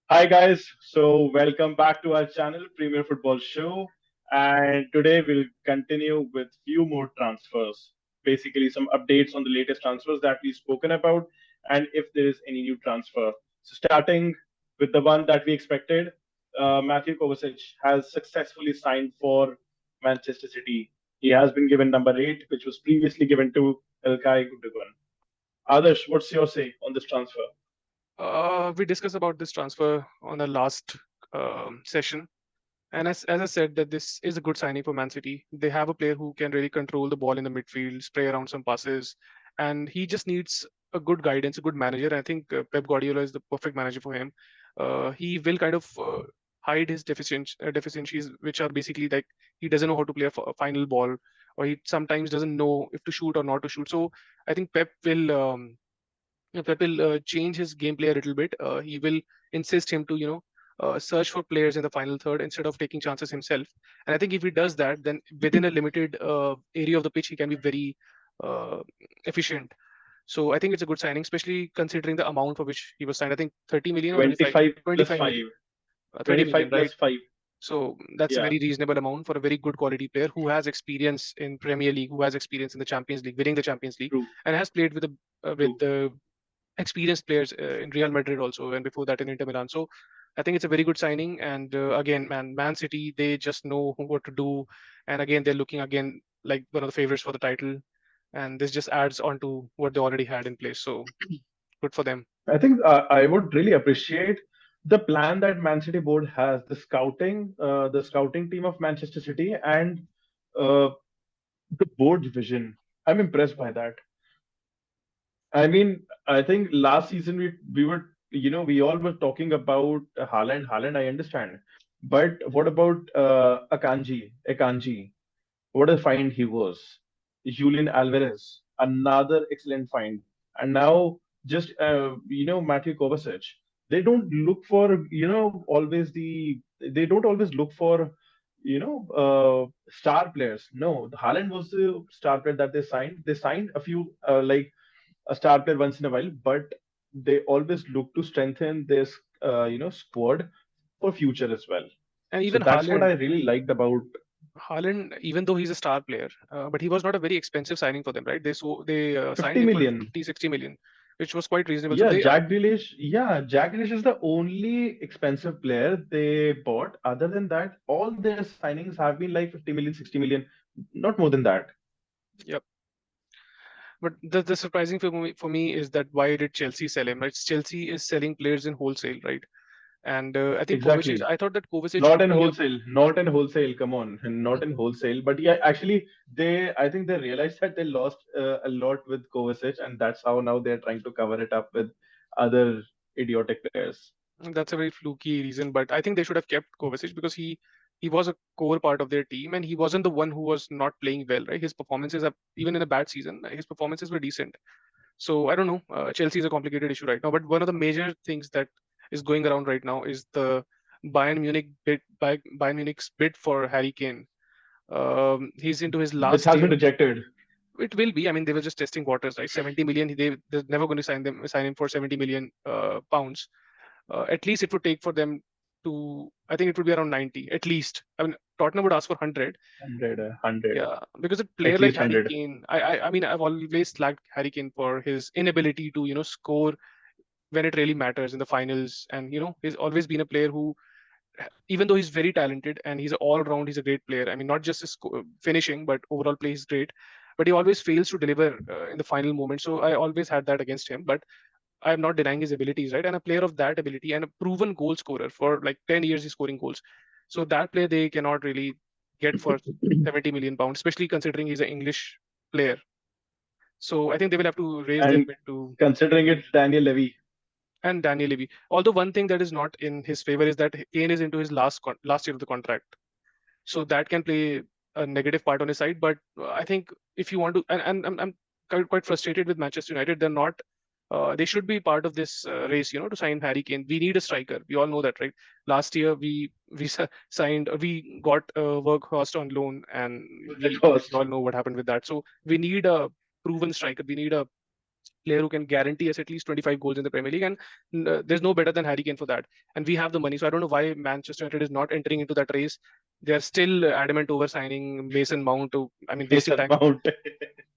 Hi guys, so welcome back to our channel, Premier Football Show, and today we'll continue with few more transfers. Basically, some updates on the latest transfers that we've spoken about, and if there is any new transfer. So, starting with the one that we expected, Matthew Kovacic has successfully signed for Manchester City. He has been given number 8, which was previously given to Ilkay Gundogan. Adarsh, what's your say on this transfer? We discussed about this transfer on the last session, and as I said, that this is a good signing for Man City. They have a player who can really control the ball in the midfield, spray around some passes, and he just needs a good guidance, a good manager. I think Pep Guardiola is the perfect manager for him. He will kind of hide his deficiencies, which are basically like he doesn't know how to play a final ball, or he sometimes doesn't know if to shoot or not to shoot. So I think Pep will change his gameplay a little bit. He will insist him to, search for players in the final third instead of taking chances himself. And I think if he does that, then within a limited area of the pitch, he can be very uh, efficient. So I think it's a good signing, especially considering the amount for which he was signed. I think 30 million or 25, 25 plus 25 5. million, 30 25 million, right? plus 5. So that's a Yeah, very reasonable amount for a very good quality player who has experience in Premier League, who has experience in the Champions League, winning the Champions League, true, and has played with true. the experienced players in Real Madrid also, and before that in Inter Milan. So I think it's a very good signing. And again, Man City, they just know what to do. And again, they're looking again like one of the favorites for the title. And this just adds on to what they already had in place. So good for them. I think I would really appreciate the plan that Man City board has, the scouting team of Manchester City, and uh, the board's vision. I'm impressed by that. I mean, I think last season we were, we all were talking about Haaland. Haaland, I understand, but what about Akanji? What a find he was. Julian Alvarez, another excellent find. And now just Matthew Kovacic. They don't look for they don't always look for star players. No, Haaland was the star player that they signed. They signed a few like a star player once in a while, but they always look to strengthen their squad for future as well. And So even that's what I Haaland, really liked about Even though he's a star player, but he was not a very expensive signing for them, right? They signed 50 him for million. 50, 60 million, which was quite reasonable. So Yeah, they are Jack Grealish. Yeah, Jack Grealish is the only expensive player they bought. Other than that, all their signings have been like 50 million, 60 million, not more than that. Yep. But the surprising for me is that why did Chelsea sell him? Right? Chelsea is selling players in wholesale, right? And I think Kovacic. Exactly. I thought that Kovacic Not could in be a. wholesale. Not in wholesale. Come on, not in wholesale. But yeah, actually, I think they realized that they lost a lot with Kovacic, and that's how now they're trying to cover it up with other idiotic players. That's a very fluky reason, but I think they should have kept Kovacic because he was a core part of their team, and he wasn't the one who was not playing well, right? His performances are even in a bad season, his performances were decent. So I don't know. Chelsea is a complicated issue right now, but one of the major things that is going around right now is the Bayern Munich's bid for Harry Kane. He's into his Which last has been year. rejected. It will be. I mean, they were just testing waters, right? 70 million. They're never going to sign him for 70 million pounds. At least it would take for them to. I think it would be around 90 at least. I mean, Tottenham would ask for 100. 100, 100, Yeah, because a player at like least Harry 100. Kane, I mean, I've always slacked Harry Kane for his inability to, score when it really matters in the finals. And, he's always been a player who, even though he's very talented and he's all round, he's a great player. I mean, not just his finishing, but overall play is great. But he always fails to deliver in the final moment. So I always had that against him. But I'm not denying his abilities, right? And a player of that ability and a proven goal scorer for like 10 years, he's scoring goals. So that player they cannot really get for 70 million pounds, especially considering he's an English player. So I think they will have to raise their And bid to. considering it's Daniel Levy, And Daniel Levy. Although one thing that is not in his favor is that Kane is into his last year of the contract, so that can play a negative part on his side. But I think if you want to, and I'm quite frustrated with Manchester United. They're not. They should be part of this race, to sign Harry Kane. We need a striker. We all know that, right? Last year we got Workhorst on loan, and that we was all know what happened with that. So we need a proven striker. We need a player who can guarantee us at least 25 goals in the Premier League, and there's no better than Harry Kane for that. And we have the money, so I don't know why Manchester United is not entering into that race. They are still adamant over signing Mason Mount. I mean, wasting Mason time. Mount.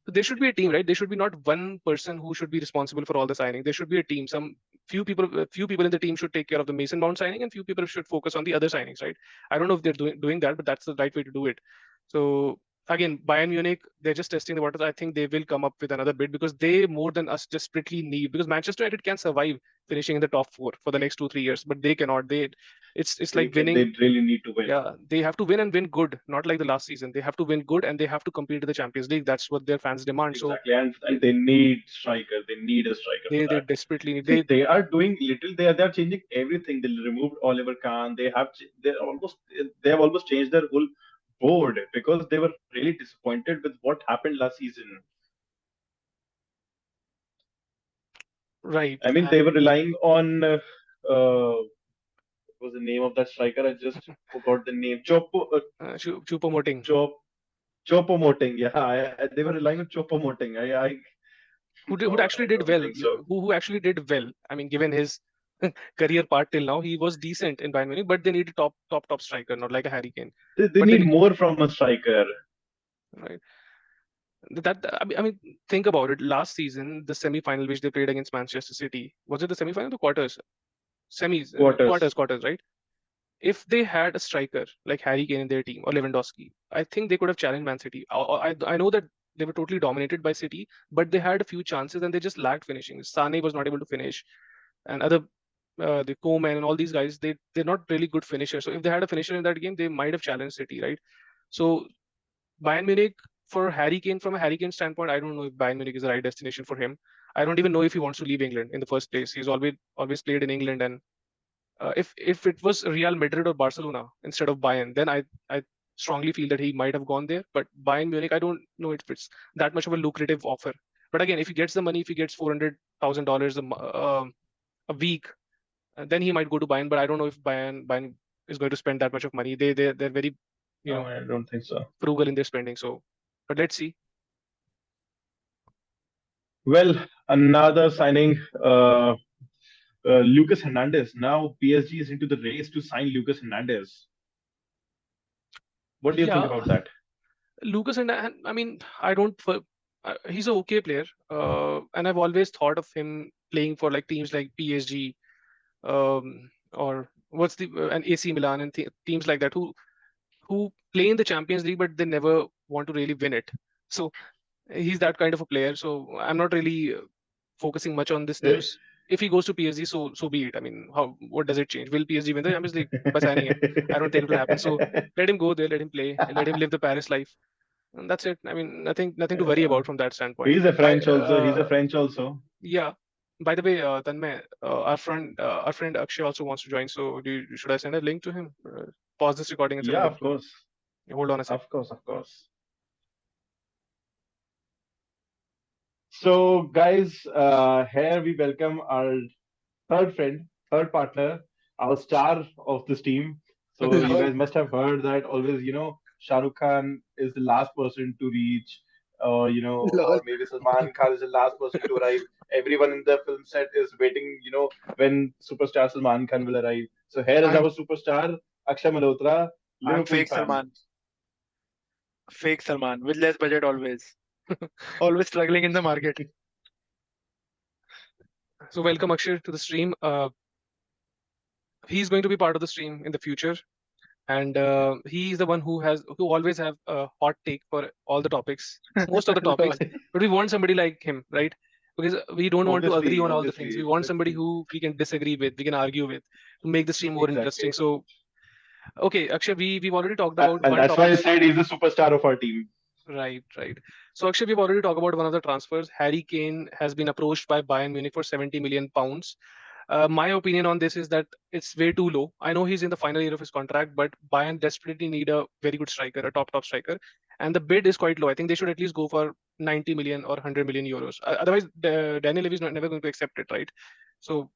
There should be a team, right? There should be not one person who should be responsible for all the signing. There should be a team. Some few people in the team should take care of the Mason Mount signing, and few people should focus on the other signings, right? I don't know if they're doing that, but that's the right way to do it. So again, Bayern Munich, they're just testing the waters. I think they will come up with another bid because they more than us desperately need, because Manchester United can survive finishing in the top four for the next 2 3 years, but they cannot. It's like winning. They really need to win. Yeah, they have to win and win good, not like the last season. They have to win good and they have to compete in the Champions League. That's what their fans demand. So Exactly, they and they need striker. They need a striker for they that. desperately need See, they they are doing little. They are changing everything. They removed Oliver Kahn. They have almost changed their whole board because they were really disappointed with what happened last season. right. I mean, they were relying on what was the name of that striker? I just forgot the name. Choupo-Moting, Chop Chopomoting. Yeah, they were relying on Chopomoting. I who God, actually I did don't well, think so. who actually did well. I mean, given his career part till now, he was decent in Bayern Munich, but they need a top striker, not like a Harry Kane. They But need then, more from a striker. right, I mean, think about it. Last season, the semi-final which they played against Manchester City, was it the semi-final or the quarters? Semis, Quarters. quarters, right? If they had a striker like Harry Kane in their team or Lewandowski, I think they could have challenged Man City. I know that they were totally dominated by City, but they had a few chances and they just lacked finishing. Sane was not able to finish, and other the Coman and all these guys, they're not really good finishers. So if they had a finisher in that game, they might have challenged City, right? So Bayern Munich, for Harry Kane, from a Harry Kane standpoint, I don't know if Bayern Munich is the right destination for him. I don't even know if he wants to leave England in the first place. He's always played in England, and if it was Real Madrid or Barcelona instead of Bayern, then I strongly feel that he might have gone there. But Bayern Munich, I don't know if it's that much of a lucrative offer. But again, if he gets the money, if he gets $400,000 a week, then he might go to Bayern. But I don't know if Bayern is going to spend that much of money. They're very you No, know I don't think so. frugal in their spending. So, but let's see. Well, another signing, Lucas Hernandez. Now PSG is into the race to sign Lucas Hernandez. What do you think Yeah, about that? Lucas and I mean, I don't. He's a okay player, and I've always thought of him playing for like teams like PSG, or what's the and AC Milan and teams like that who play in the Champions League, but they never want to really win it. So he's that kind of a player. So I'm not really focusing much on this Eh, news. If he goes to PSG, so be it. I mean, what does it change? Will PSG win the Champions League by signing him? I don't think it will happen. So let him go there, let him play, let him live the Paris life, and that's it. I mean, nothing to worry about from that standpoint. He's a I French also. He's a French also. Yeah. By the way, Tanmay, our friend Akshay also wants to join. So should I send a link to him? Pause this recording and send a Yeah, link of to him. course. Hold on a sec. Of course, of course. So, guys, here we welcome our third friend, third partner, our star of this team. So, you Lol. guys must have heard that always, Shah Rukh Khan is the last person to reach, Lol. or maybe Salman Khan is the last person to arrive. Everyone in the film set is waiting, when superstar Salman Khan will arrive. So, here is I'm our superstar, Akshay Malhotra, I'm Liverpool fake fan. Salman. Fake Salman with less budget always. Always struggling in the market. So welcome Akshay to the stream. He's going to be part of the stream in the future, and he's the one who always have a hot take for all the topics, most of the Lol. topics. But we want somebody like him, right? Because we don't want to agree Obviously, on all the things. We obviously, want somebody who we can disagree with, we can argue with, to make the stream more interesting. exactly. So okay, Akshay, we've already talked about And one that's why topic. I said he's the superstar of our team. Right, right. So actually, we've already talked about one of the transfers. Harry Kane has been approached by Bayern Munich for 70 million pounds. My opinion on this is that it's way too low. I know he's in the final year of his contract, but Bayern desperately need a very good striker, a top striker, and the bid is quite low. I think they should at least go for 90 million or 100 million euros. Otherwise, Daniel Levy is never going to accept it, right? So,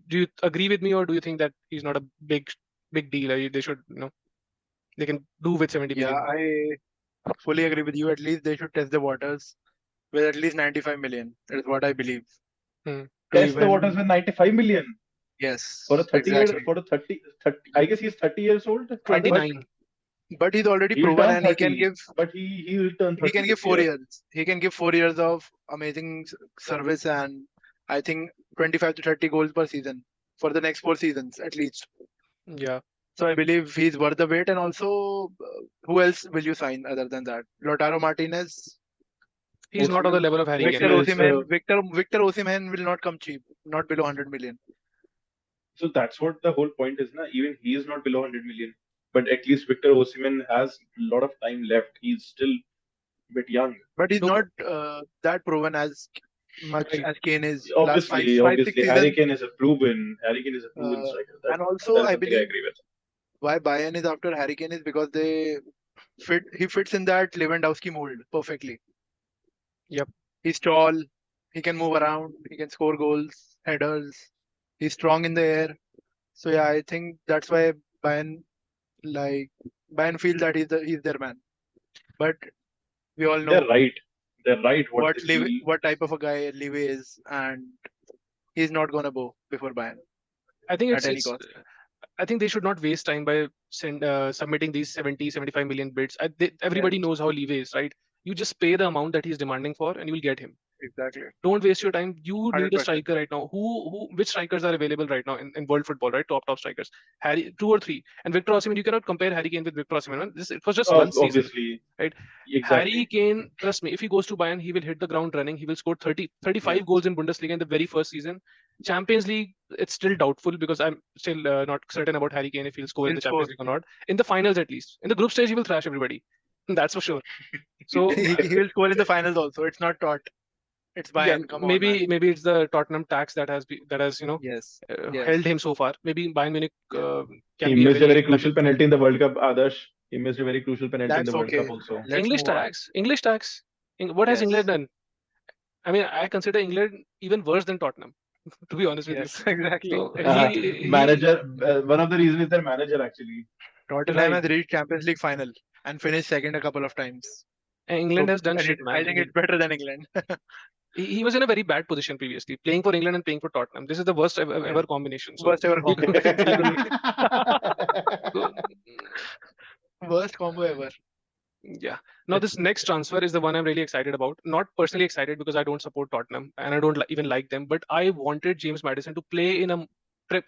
do you agree with me, or do you think that he's not a big deal? They should, they can do with 70 Yeah, million. I fully agree with you. At least they should test the waters. with at least 95 million. That is what I believe. Hmm. To Test the waters even with 95 million for a yes, 30 year, exactly. for a 30. I guess he's 30 years old, Adarsh. But 29. he's already He'll proven, turn and 30, but he will turn he 30 can give this four year. years. He can give 4 years of amazing service, and I think 25 to 30 goals per season for the next 4 seasons at least. Yeah. So I believe he's worth the wait. And also, who else will you sign other than that? Lautaro Martinez, He's not on the Osimhen, level of Harry Kane, Victor man. Osimhen is Osimhen. Victor Osimhen will not come cheap, not below 100 million. so that's what the whole point is, na? Even he is not below 100 million, but at least Victor Osimhen has a lot of time left. He's still a bit young. But he's No, not that proven as much right. as Kane is. Last Obviously, five, six obviously, seasons. Harry Kane is a proven Uh, striker. and also, That is I something I believe agree with. why Bayern is after Harry Kane is because they fit. He fits in that Lewandowski mold perfectly. Yep. He's tall. He can move around. He can score goals, headers. He's strong in the air. So yeah, I think that's why Bayern like Bayern feel that he's their man. But we all They're know right. They're right what they feel. What type of a guy Live is, and he's not gonna go before Bayern I think at it's any it's cost. I think they should not waste time by submitting these 70, 75 million bids. Yes, Everybody knows how Levy is, right? You just pay the amount that he's demanding for, and you will get him. exactly. Don't waste your time. You need a 100%. striker right now. Which strikers are available right now in world football, right? Top strikers. Harry, two or three. And Victor Osimhen, you cannot compare Harry Kane with Victor Osimhen. Man. It was just one season, Obviously, right? Harry exactly. Kane, trust me, if he goes to Bayern, he will hit the ground running. He will score 30, Yes. 35 goals in Bundesliga in the very first season. Champions League, it's still doubtful because I'm still not certain about Harry Kane if he'll score in In the Champions score, League or not. In the finals, at least. In the group stage, he will thrash everybody. That's for sure. So he will score in the finals also. It's not taught. It's yeah, Bayern. Come on, man. maybe it's the Tottenham tax that has Yes. held Yes. him so far. Maybe Bayern Munich Yeah. can He be a missed a very very lucky. crucial penalty in the World Cup, Adarsh. He missed a very crucial penalty in the That's World Cup okay. also. Let's English move on. tax, English tax. What has England Yes. done? I mean, I consider England even worse than Tottenham, to be honest with you. Yes. Exactly. So Exactly. Manager, one of the reasons is their manager actually. Tottenham right, has reached Champions League final and finished second a couple of times. and England So has done shit, I man. think it's better than England. He was in a very bad position previously, playing for England and playing for Tottenham. This is the worst Yes. ever combination. So Worst ever you, combo. you, Exactly. so, Worst combo ever. yeah. Now this next transfer is the one I'm really excited about. Not personally excited because I don't support Tottenham and I don't even like them, but I wanted James Maddison to play in a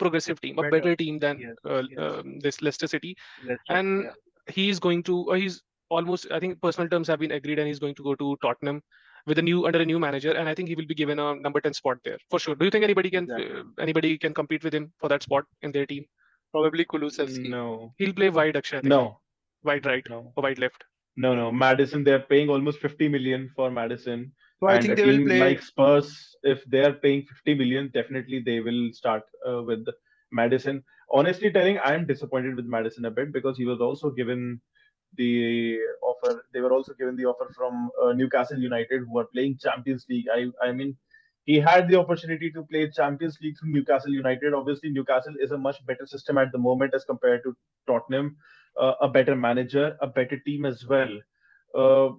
progressive team, a Better. better team than Yes. Yes. this Leicester City, Leicester. and Yeah. he's going to, or he's almost, I think personal terms have been agreed, and he's going to go to Tottenham with a new under a new manager, and I think he will be given a number 10 spot there for sure. Do you think Exactly. anybody can compete with him for that spot in their team? Probably Kulusevski. No, He'll play wide, Akshay, I think, no, wide right no. or wide left. No. Madison, they're paying almost 50 million for Madison. So I And think a they will team play like Spurs, if they're paying 50 million, definitely they will start with Madison. Honestly telling, I'm disappointed with Madison a bit because he was also given the offer. They were also given the offer from Newcastle United, who are playing Champions League. I mean, he had the opportunity to play Champions League through Newcastle United. Obviously, Newcastle is a much better system at the moment as compared to Tottenham. A better manager, a better team as well. Uh,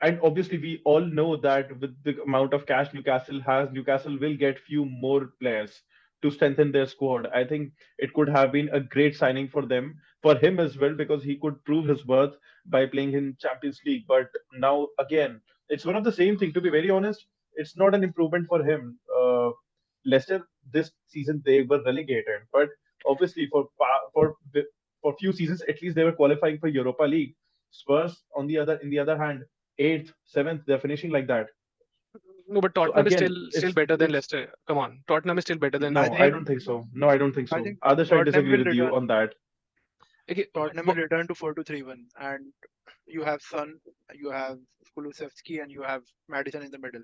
and obviously, we all know that with the amount of cash Newcastle has, Newcastle will get few more players to strengthen their squad. I think it could have been a great signing for them, for him as well, because he could prove his worth by playing in Champions League. But now again, it's one of the same thing. To be very honest, it's not an improvement for him. Leicester this season they were relegated, but obviously for few seasons at least they were qualifying for Europa League. Spurs on the other in the other hand, eighth, seventh, they're finishing like that. No, but So Tottenham is again, still better than Leicester. Come on, Tottenham is still better than. I no, I think don't think so. No, I don't think I so. think Others, I Tottenham disagree will with you return. on that. Okay, Tottenham will return to 4-2-3-1, and you have Son, you have Kulusevski, and you have Maddison in the middle.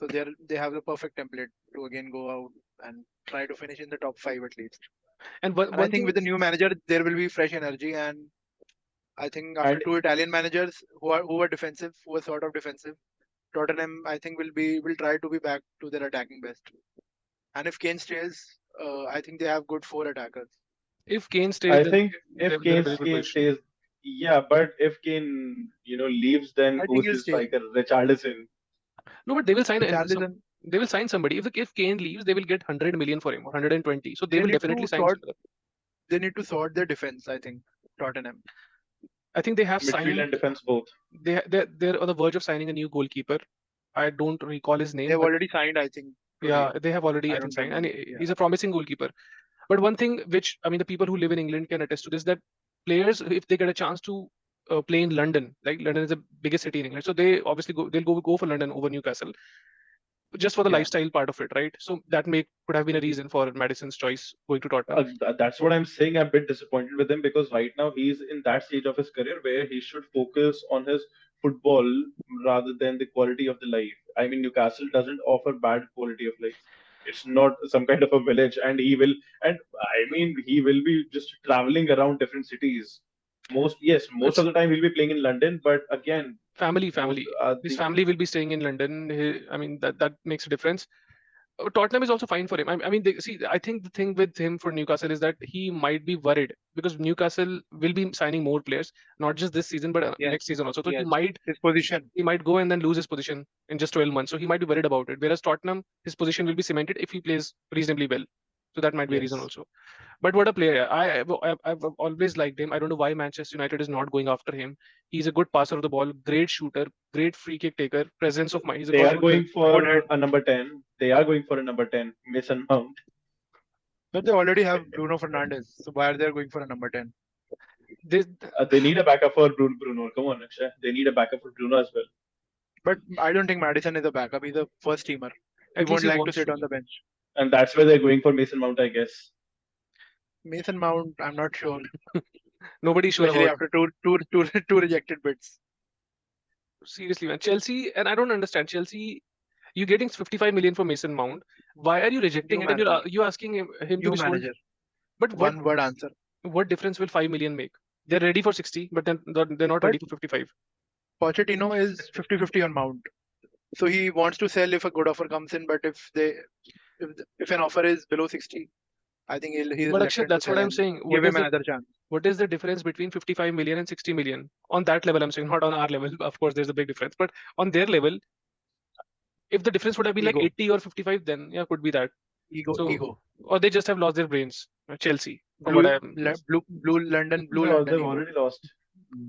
So they have the perfect template to again go out and try to finish in the top five at least. and And I one think thing. with the new manager there will be fresh energy. And I think after And two Italian managers who are defensive, who are sort of defensive, Tottenham I think will try to be back to their attacking best. And if Kane stays, I think they have good four attackers. If Kane stays, I then think if they're in a very good Kane position. stays, yeah, but if Kane leaves, then I think who's he'll his stay. striker? Richarlison. No, but they will sign Richarlison, they will sign somebody. If Kane leaves, they will get 100 million for him or 120. So they they will need definitely to sign sort somebody. they need to sort their defense, I think. Tottenham. I think they have Midfield signed. and defense both. They're on the verge of signing a new goalkeeper. I don't recall his They've name, but already signed, I think, yeah, today. they have already, I I think, don't signed, and remember. Yeah. he's a promising goalkeeper. But one thing which, I mean, the people who live in England can attest to this, that players, if they get a chance to play in London, like London is the biggest city in England, so they obviously they'll go for London over Newcastle, just for the Yeah. lifestyle part of it, right? So that may could have been a reason for Madison's choice going to Tottenham. That's what I'm saying. I'm a bit disappointed with him because right now he's in that stage of his career where he should focus on his football rather than the quality of the life. I mean, Newcastle doesn't offer bad quality of life. It's not some kind of a village, and and I mean, he will be just traveling around different cities. Most of It's the time he'll be playing in London, but again, most family. His the family will be staying in London. I mean, that makes a difference. Tottenham is also fine for him. I mean, see, I think the thing with him for Newcastle is that he might be worried because Newcastle will be signing more players, not just this season, but Yes. next season also. So Yes. His position. he might go and then lose his position in just 12 months. So he might be worried about it. Whereas Tottenham, his position will be cemented if he plays reasonably well. So that might be a reason Yes. also. But what a player! I've always liked him. I don't know why Manchester United is not going after him. He's a good passer of the ball, great shooter, great free kick taker, presence of mind. He's they got are good. going Good head. for a number 10. They are going for a number 10, Mason Mount. But they already have Bruno Fernandes. So why are they going for a number 10? This, They need a backup for Bruno. Come on, Akshay. They need a backup for Bruno as well. But I don't think Maddison is a backup. He's a first teamer. He at least won't he like to wants sit to on be. the bench. And that's where they're going for Mason Mount, I guess. Mason Mount, I'm not sure. Nobody's sure Especially about. after two rejected bids. Seriously, man. Chelsea, and I don't understand. Chelsea, you're getting 55 million for Mason Mount. Why are you rejecting New it? And manager. you asking him to New be sold? manager. But One word answer. what difference will 5 million make? They're ready for 60, but then they're not But ready for 55. Pochettino is 50-50 on Mount. So he wants to sell if a good offer comes in, but if an offer is below 60, I think he's But Akshay, reluctant to that's what sell I'm and saying. give him another chance. What is the difference between 55 million and 60 million? On that level, I'm saying, not on our level. Of course, there's a big difference. But on their level, if the difference would have been like Ego, 80 or 55, then yeah, could be that. So, ego. or they just have lost their brains. Chelsea, from what I'm. Blue London They've ego. already lost.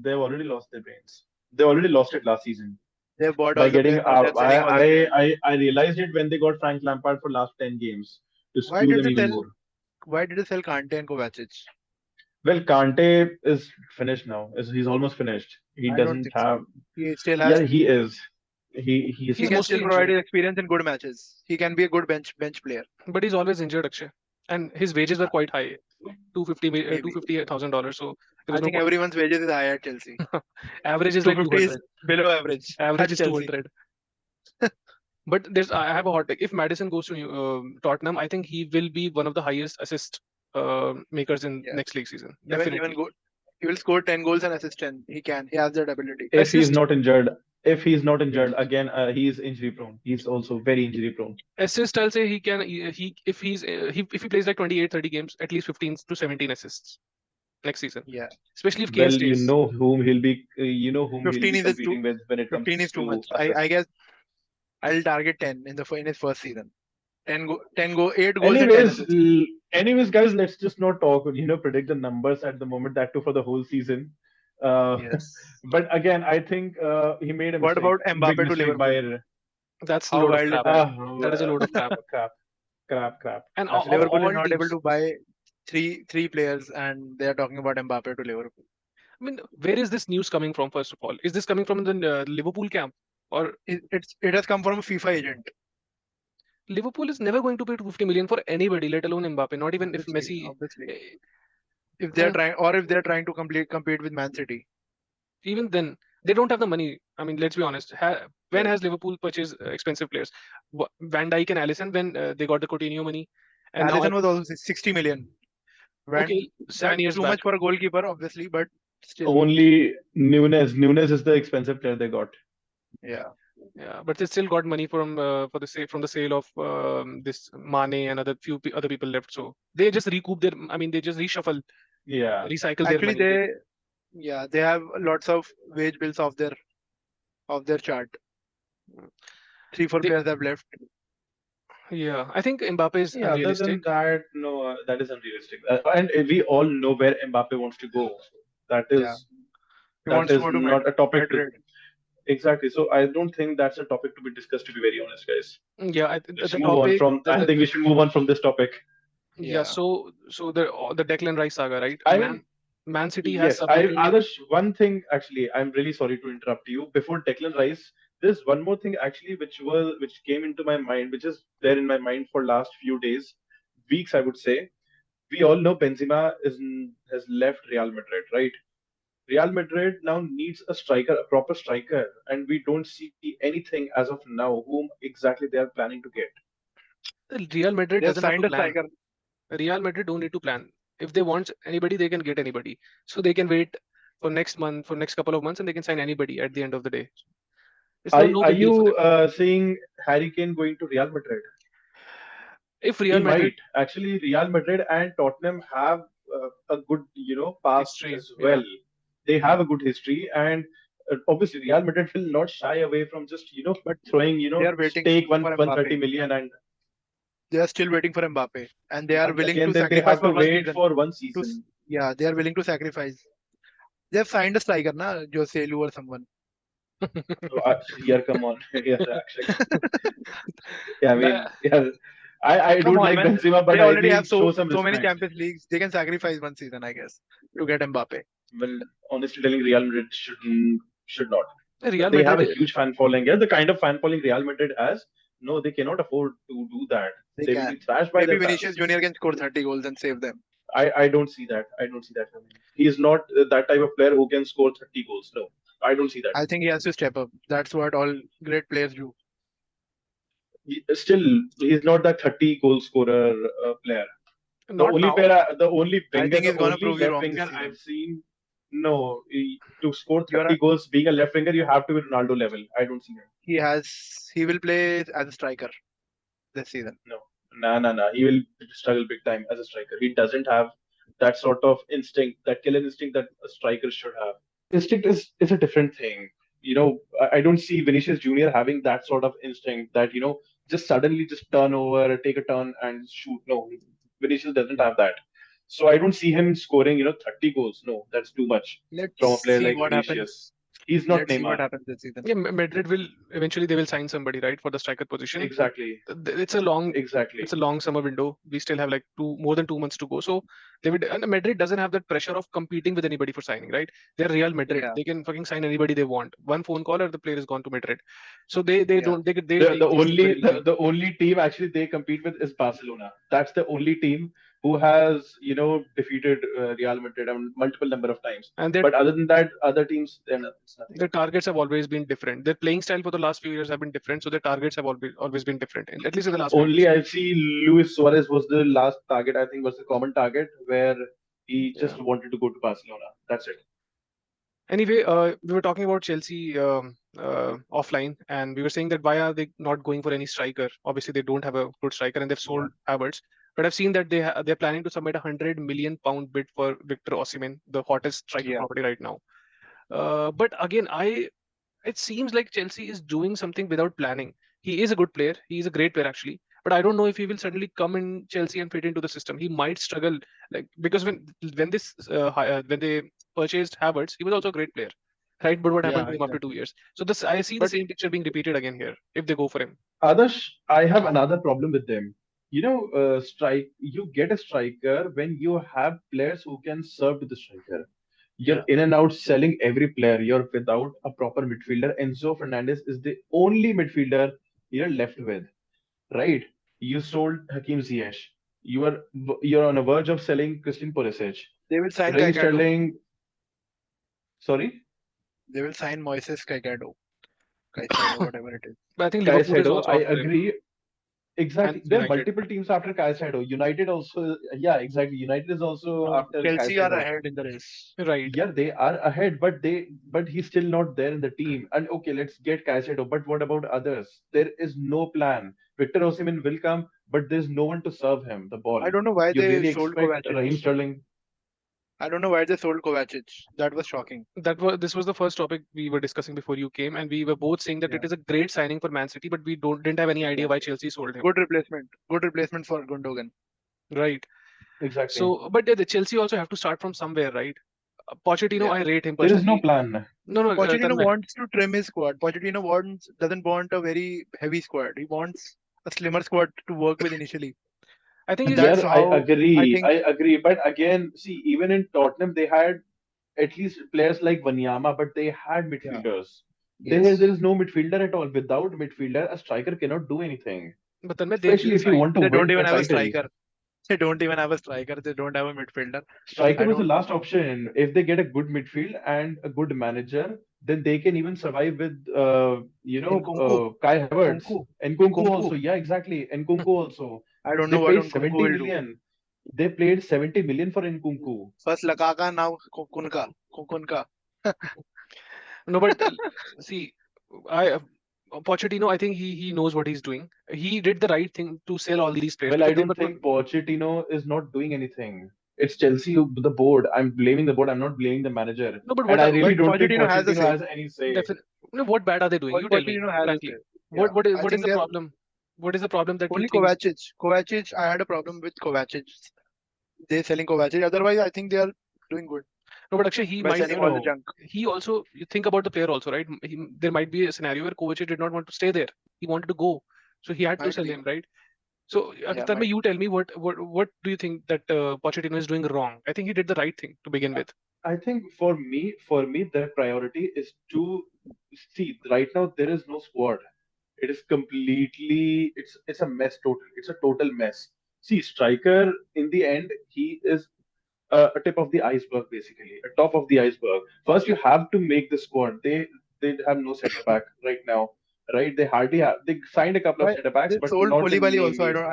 They've already lost their brains. They already lost it last season They bought by all the getting. players. Now they're selling all the players. I realized it when they got Frank Lampard for last 10 games to Why screw did them they even sell? more. Why did they sell Kante and Kovacic? Well, Kante is finished now. He's almost finished. He I don't doesn't think so. have. He still Yeah, has. he is. He's He He's can finished. still mostly provide injured, his experience in good matches. He can be a good bench player. but he's always injured, Akshay. And his wages were quite high, 250, Maybe. $250,000. So there I was no think point. everyone's wages is high at Chelsea. Average is like 250 is 200. below average Average at is Chelsea. 200. But I have a hot take. If Madison goes to Tottenham, I think he will be one of the highest assist makers in Yeah. next league season. Even Definitely. go. He will score 10 goals and assist 10. He can. He has that ability. If he's Assist, not injured, Yes. again, he's injury prone. He's also very injury prone. assist. I'll say he can. He if he's if he plays like 28, 30 games, at least 15 to 17 assists next season. Yeah. Especially if Kane Well, stays. you know whom he'll 15 be is too. competing with when it comes 15 is too to much. I assists. guess I'll target 10 in his first season. 8 goals and 10 Anyways, assists. guys, let's just not talk. Predict the numbers at the moment. That too for the whole season. Uh, Yes. but again, I think he made a What mistake, about big Mbappe to mistake Liverpool? by. That's a How load of wild is crap. that? That is a load of crap. Crap, crap. And of Absolutely Liverpool is all not able teams, to buy three players, and they are talking about Mbappe to Liverpool. I mean, where is this news coming from? First of all, is this coming from the Liverpool camp, or It has come from a FIFA agent. Liverpool is never going to pay 250 million for anybody, let alone Mbappe. Not even if Messi. Obviously, eh, if they are eh, trying to compete with Man City. Even then, they don't have the money. I mean, let's be honest. When Yes. has Liverpool purchased expensive players? Van Dijk and Alisson when they got the Coutinho money, and now Alisson was also 60 million. When okay, that's 7 years too back. much for a goalkeeper, obviously, but still, Only Nunes. Nunes is the expensive player they got. yeah. Yeah, but they still got money for the sale from the sale of this Mane and other people left. So they just recoup their. I mean, they just reshuffle, Yeah. recycle their Actually, money. they have lots of wage bills of their chart. Three, four They, players have left. yeah, I think Mbappe is Yeah, other unrealistic. than that, no, that is unrealistic. And we all know where Mbappe wants to go. That Yeah, is he that wants to is go to not a topic to Madrid. exactly. So I don't think that's a topic to be discussed. To be very honest, guys, Yeah, let's the move on topic, from. I think we should move on from this topic. yeah. Yeah, So the Declan Rice saga, right? I mean, Man City has yes, I submitted. Adarsh, one thing actually, I'm really sorry to interrupt you. Before Declan Rice, there's one more thing actually which came into my mind, which is there in my mind for last few days, weeks, I would say. We all know Benzema has left Real Madrid, right? Real Madrid now needs a striker, a proper striker, and we don't see anything as of now whom exactly they are planning to get. Real Madrid they have doesn't have to signed a plan. striker. Real Madrid don't need to plan. If they want anybody, they can get anybody. So they can wait for next month, for next couple of months, and they can sign anybody at the end of the day. It's Are, no are big deal for you them. seeing Harry Kane going to Real Madrid? If He Real Madrid might. Actually, Real Madrid and Tottenham have a good, past history, as yeah, well. They have a good history, and obviously Real Madrid will not shy away from just, But throwing, they are waiting stake for one thirty Mbappe. million, and They are still waiting for Mbappe, and they are willing again to then they sacrifice have to for one wait season. for one To s- season. yeah, they are willing to sacrifice. They have signed a striker, na, Jose Lu or someone. So here, come on, yeah, actually, yeah, I mean, That- yeah, I Come don't on, like man. Benzema, but They I already mean, have show so some so many respect. Champions Leagues. They can sacrifice one season, I guess, to get Mbappe. Well, honestly telling, Real Madrid should not. Real They have Madrid, a huge fan following. Yeah, the kind of fan following Real Madrid has, no, they cannot afford to do that. They They will be can. thrashed by Maybe their Vinicius fans. Junior can score 30 goals and save them. I don't see that. I don't see that for him. He is not that type of player who can score 30 goals. No, I don't see that. I think he has to step up. That's what all great players do. Still, he's not that 30 goal scorer player. not now. The only I winger, think the he's gonna only prove you left wrong this winger I've season. seen. No, to score You're 30 a, goals, being a left winger, you have to be Ronaldo level. I don't see him. he will play as a striker this season. No, nah. He will struggle big time as a striker. He doesn't have that sort of instinct, that killer instinct that a striker should have. Instinct is a different thing. I don't see Vinicius Junior having that sort of instinct that just suddenly just turn over, take a turn and shoot. No, Vinicius doesn't have that. So I don't see him scoring 30 goals. No, that's too much Let's from a player see like what Vinicius. happens. He's not Let's see what Neymar. happens this season. Yeah, Madrid will eventually they will sign somebody, right, for the striker position. Exactly, It's a long exactly. it's a long summer window. We still have like more than 2 months to go. So they would and Madrid doesn't have that pressure of competing with anybody for signing, right? They're Real Madrid. Yeah, They can fucking sign anybody they want. One phone call or the player is gone to Madrid. So they yeah. don't they'll The take these things very easy. the only team actually they compete with is Barcelona. That's the only team who has defeated Real Madrid multiple number of times. And But other than that, other teams it's nothing. their targets have always been different. Their playing style for the last few years have been different. So their targets have always been different, at least in the last few Only years. I see Luis Suarez was the last target. I think was the common target where he Yeah. just wanted to go to Barcelona. That's it. Anyway, we were talking about Chelsea offline, and we were saying that why are they not going for any striker? Obviously, they don't have a good striker, and they've Yeah, sold Havertz. But I've seen that they're planning to submit £100 million bid for Victor Osimhen, the hottest striker yeah. property right now. But again, it seems like Chelsea is doing something without planning. He is a good player. He is a great player actually. But I don't know if he will suddenly come in Chelsea and fit into the system. He might struggle, like because when they purchased Havertz, he was also a great player, right? But what happened Yeah, to him after exactly. 2 years? So this I see the But same picture being repeated again here if they go for him. Adarsh, I have another problem with them. You get a striker when you have players who can serve to the striker. You're yeah, in and out selling every player. You're without a proper midfielder. Enzo Fernandez is the only midfielder you're left with, right? You sold Hakim Ziyech. You're on a verge of selling Christian Pulisic. they will sign Raheem Caicedo. Sterling, sorry, They will sign Moises Caicedo, whatever it is. But I think Liverpool is Caicedo. also I after him, agree. and Exactly. There are United. multiple teams after Caicedo. United also, yeah, exactly. United is also No, after Chelsea are Caicedo. ahead in the race. Right. Yeah, they are ahead, but he's still not there in the team. And okay, let's get Caicedo. But what about others? There is no plan. Victor Osimhen will come, but there's no one to serve him the ball. I don't know why You they really sold expect Kovacic. Raheem Sterling? I don't know why they sold Kovacic. That was shocking. This was the first topic we were discussing before you came, and we were both saying that Yeah, it is a great signing for Man City, but we didn't have any idea yeah. why Chelsea sold him. Good replacement. Good replacement for Gundogan. Right. Exactly. So, but the Chelsea also have to start from somewhere, right? Pochettino, Yeah. I rate him There is no personally. plan. No, no, Pochettino Tanmay. wants to trim his squad. Pochettino doesn't want a very heavy squad. He wants a slimmer squad to work with initially, I think and he's that's Yeah, I how I agree. think. I agree. But again, see, even in Tottenham, they had at least players like Wanyama, but they had Yeah. midfielders. There Yes. is no midfielder at all. Without midfielder, a striker cannot do anything. But Tanmay, they Especially will if you sign. want to They don't win even a have a title. striker. They don't even have a striker. They don't have a midfielder. Striker I was the don't know. last option. If they get a good midfield and a good manager, then they can even survive with, Nkunku. Kai Havertz. Nkunku. Nkunku Nkunku. also. Yeah, exactly. Nkunku also. I don't They know what paid Nkunku 70 will do. million. They paid 70 million for Nkunku. First Lakaka, now Kunka. Kunka. No, but see, I Pochettino, I think he knows what he's doing. He did the right thing to sell all these players Well, I because they don't were going. think Pochettino is not doing anything. It's Chelsea, the board. I'm blaming the board. I'm not blaming the manager. No, but And I But really don't think Pochettino has a Pochettino say. has any say. definitely, no, what bad are they doing? You tell me Pochettino has a frankly. say. Yeah. I What is think the they're problem? What is the problem that you only think? Kovacic. Kovacic, I had a problem with Kovacic. They selling Kovacic. Otherwise, I think they are doing good No, but actually, he by might. No, selling all the no. junk. He also, you think about the player also, right? There might be a scenario where Kovacic did not want to stay there. He wanted to go, so he had to Might sell be. him, right? So, Yeah, Tanmay, might you be. tell me what do you think that Pochettino is doing wrong? I think he did the right thing to begin with. I think for me, the priority is to see right now there is no squad. It is completely it's a mess total. It's a total mess. See, striker in the end, he is a tip of the iceberg, basically, a top of the iceberg. First, you have to make the squad. They have no center back right now, right? They signed a couple of Why center backs, they but sold not in Koulibaly also? namely. I don't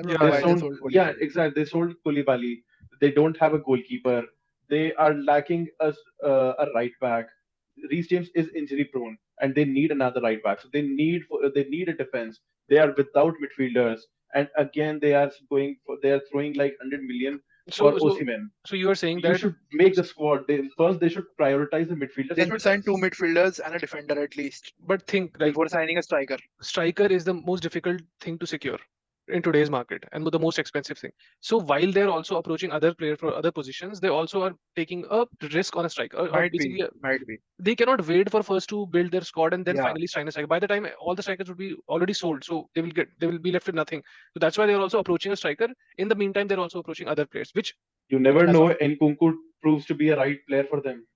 know Yeah, They why yeah. they sold, sold yeah, Koulibaly. exactly. They sold Koulibaly. They don't have a goalkeeper. They are lacking a right back. Reece James is injury prone, and they need another right back. So they need a defense. They are without midfielders, and again they are throwing like 100 million for So, so, Osimhen. so you are saying You that. should make the squad. They should prioritize the midfielders They and should sign two defense. midfielders and a defender at least But think like before signing a striker. striker is the most difficult thing to secure in today's market and the most expensive thing. So while they're also approaching other players for other positions, they also are taking a risk on a striker. Or Might be. basically, Might be. they cannot wait for first to build their squad and then Yeah. finally sign a striker. By the time all the strikers would be already sold, so they will be left with nothing. So that's why they're also approaching a striker. In the meantime, they're also approaching other players, which You never as know. of Nkunku proves to be a right player for them.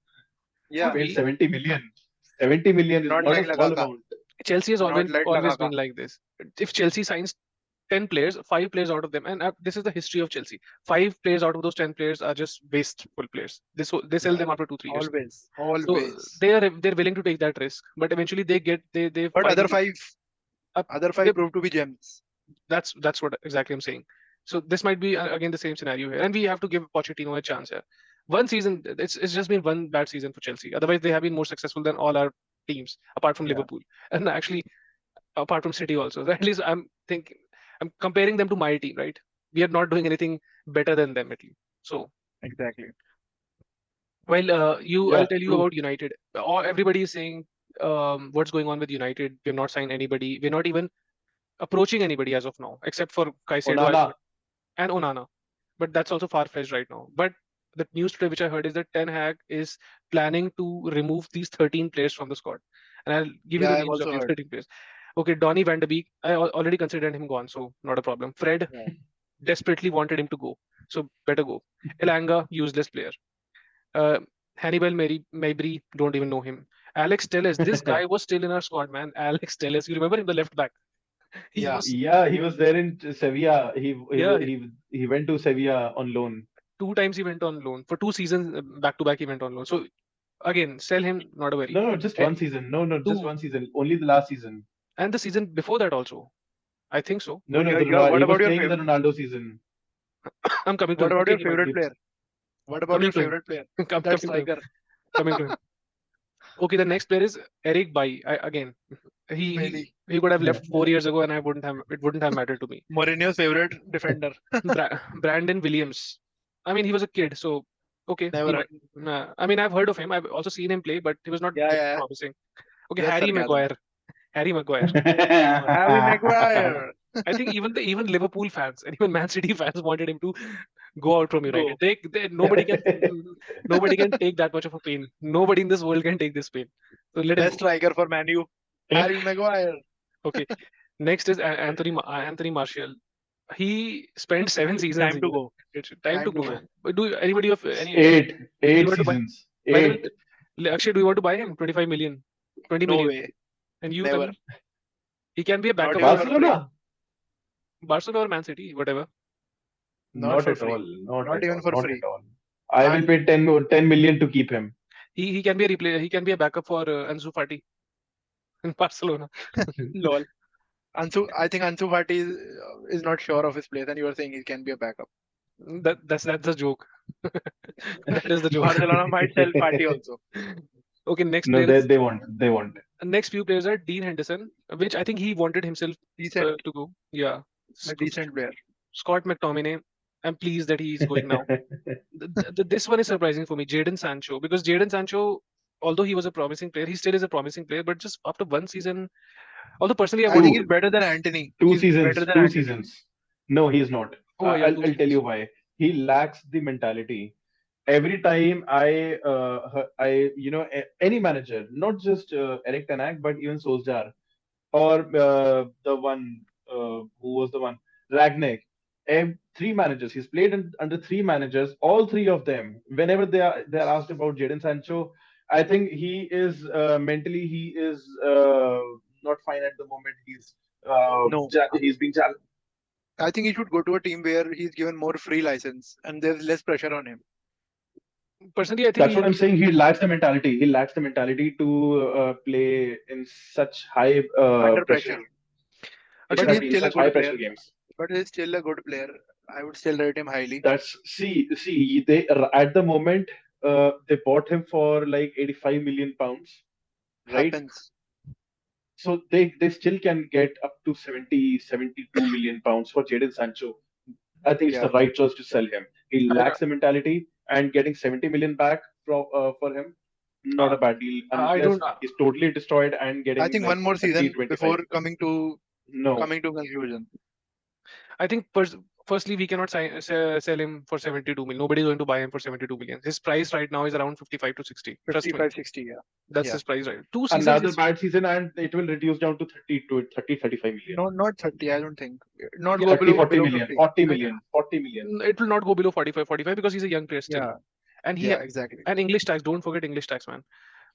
They could Yeah. paid be. 70 million. 70 million is Not not a like small Lakaka. amount. Chelsea has Not like always Lakaka. been like this. If Chelsea signs 10 players, 5 players out of them, and this is the history of Chelsea. 5 players out of those 10 players are just wasteful players. They sell Yeah. them after 2 3 years. Always. So Always. they're willing to take that risk, but eventually they But other finally five, up. other They, five prove to be gems. that's what exactly I'm saying. So this might be again the same scenario here, and we have to give Pochettino a chance here. One season, it's just been one bad season for Chelsea. Otherwise, they have been more successful than all our teams apart from Yeah. Liverpool, and actually apart from City also. At least I'm comparing them to my team, right? We are not doing anything better than them at least. So, Exactly. well, I'll Yeah, tell you true. about United. Everybody is saying what's going on with United. We've not signed anybody. We're not even approaching anybody as of now, except for Caicedo, I Onana. heard, and Onana. But that's also far-fetched right now. But the news today, which I heard, is that Ten Hag is planning to remove these 13 players from the squad. And I'll give you Yeah, the I've names of also these heard. 13 players. Okay, Donny van de Beek, I already considered him gone, so not a problem. Fred, Yeah. desperately wanted him to go, so better go. Elanga, useless player. Uh, Hannibal Mabry, don't even know him. Alex Telles, this guy was still in our squad, man. Alex Telles, you remember him, the left back? He Yeah. was, Yeah, he was there in Sevilla. yeah, He went to Sevilla on loan. 2 times he went on loan. For 2 seasons back to back, he went on loan. So again, sell him, not a worry. No, no, just Eh, one season. No, no, just two, one season. Only the last season. and the season before that also, I think so. No, no, What he was about your playing in the favorite? Ronaldo season. I'm coming to What him. about Okay, your he might favorite be player? What about coming your to him. favorite player? I'm That coming to him. striker, Coming to him. Okay, the next player is Eric Bailly. Again, he could have left 4 years ago, and I wouldn't have it wouldn't have mattered to me. Mourinho's favorite defender. Brandon Williams. I mean, he was a kid, so Okay, Never he heard. nah, I mean, I've heard of him. I've also seen him play, but he was not Yeah, that yeah, yeah. promising. Okay, Just Harry sarcasm. Maguire. Harry Maguire. Harry Maguire. I think even Liverpool fans and even Man City fans wanted him to go out from United. Go. Nobody can take that much of a pain. Nobody in this world can take this pain. So let him Best go. striker for Man U. Harry Maguire. Okay. Next is Anthony Martial. He spent 7 seasons Time in to United. go. It's time to Time to go, go. man. But do anybody of any Eight, do you eight want to buy? seasons, By the way, eight. Akshay, do you want to buy him? 25 million, 20 No million. way. And you, Never. Tanvi? He can be a Not backup even for for free. Barcelona? Barcelona or Man City, whatever. Not Not for at free. all. Not Not at even all. for Not at free. all. I will And pay 10 million to keep him. He can be a replay. He can be a backup for Ansu Fati in Barcelona. lol. I think Ansu Fati is not sure of his place, and you are saying he can be a backup. That's a joke. That is the joke. Barcelona might sell Fati also. Okay, next No, player they is they won't. They won't. next few players are Dean Henderson, which I think he wanted himself Decent, to go. Yeah, a decent player. Scott McTominay. I'm pleased that he's going now. This one is surprising for me, Jadon Sancho, because Jadon Sancho, although he was a promising player, he still is a promising player. But just after one season, although personally I I think want, he's Two, better than Anthony. two He's better seasons. than Two Anthony. seasons. No, he's not. oh yeah, I'll two tell you seasons. why. He lacks the mentality. Every time any manager, not just Eric Ten Hag, but even Solskjaer, or the one who was the one Ragnick. Three managers. He's played under three managers. All three of them, whenever they are asked about Jadon Sancho, I think he is mentally he is not fine at the moment. No, He's being challenged. I think he should go to a team where he's given more free license and there's less pressure on him. Personally, I think That's what I'm saying. He lacks the mentality. He lacks the mentality to play in such high Under pressure. pressure. But he's Exactly, in still a such high good player. pressure games. But he's still a good player. I would still rate him highly. That's see they at the moment they bought him for like 85 million pounds, right? Happens. So they still can get up to 72 million pounds for Jadon Sancho. I think it's Yeah. the right choice to sell him. He I, lacks the mentality, and getting 70 million back for him, not uh, a bad deal I unless don't. he's totally destroyed and I getting think like one more 30, season 25. before No, coming to conclusion. I think firstly we cannot sell him for 72 million. Nobody's going to buy him for 72 million. His price right now is around 55 to 60. Trust me, 55, 60. Yeah. that's Yeah. his price right. 2 seasons. another bad season, and it will reduce down to 35 million. No, not 30. I don't think. Not Yeah, go 30, below 40 below million, 50. 40 million, 40 million. it will not go below 45 because he's a young player still, Yeah. and Yeah. Exactly. and English tax. Don't forget English tax, man.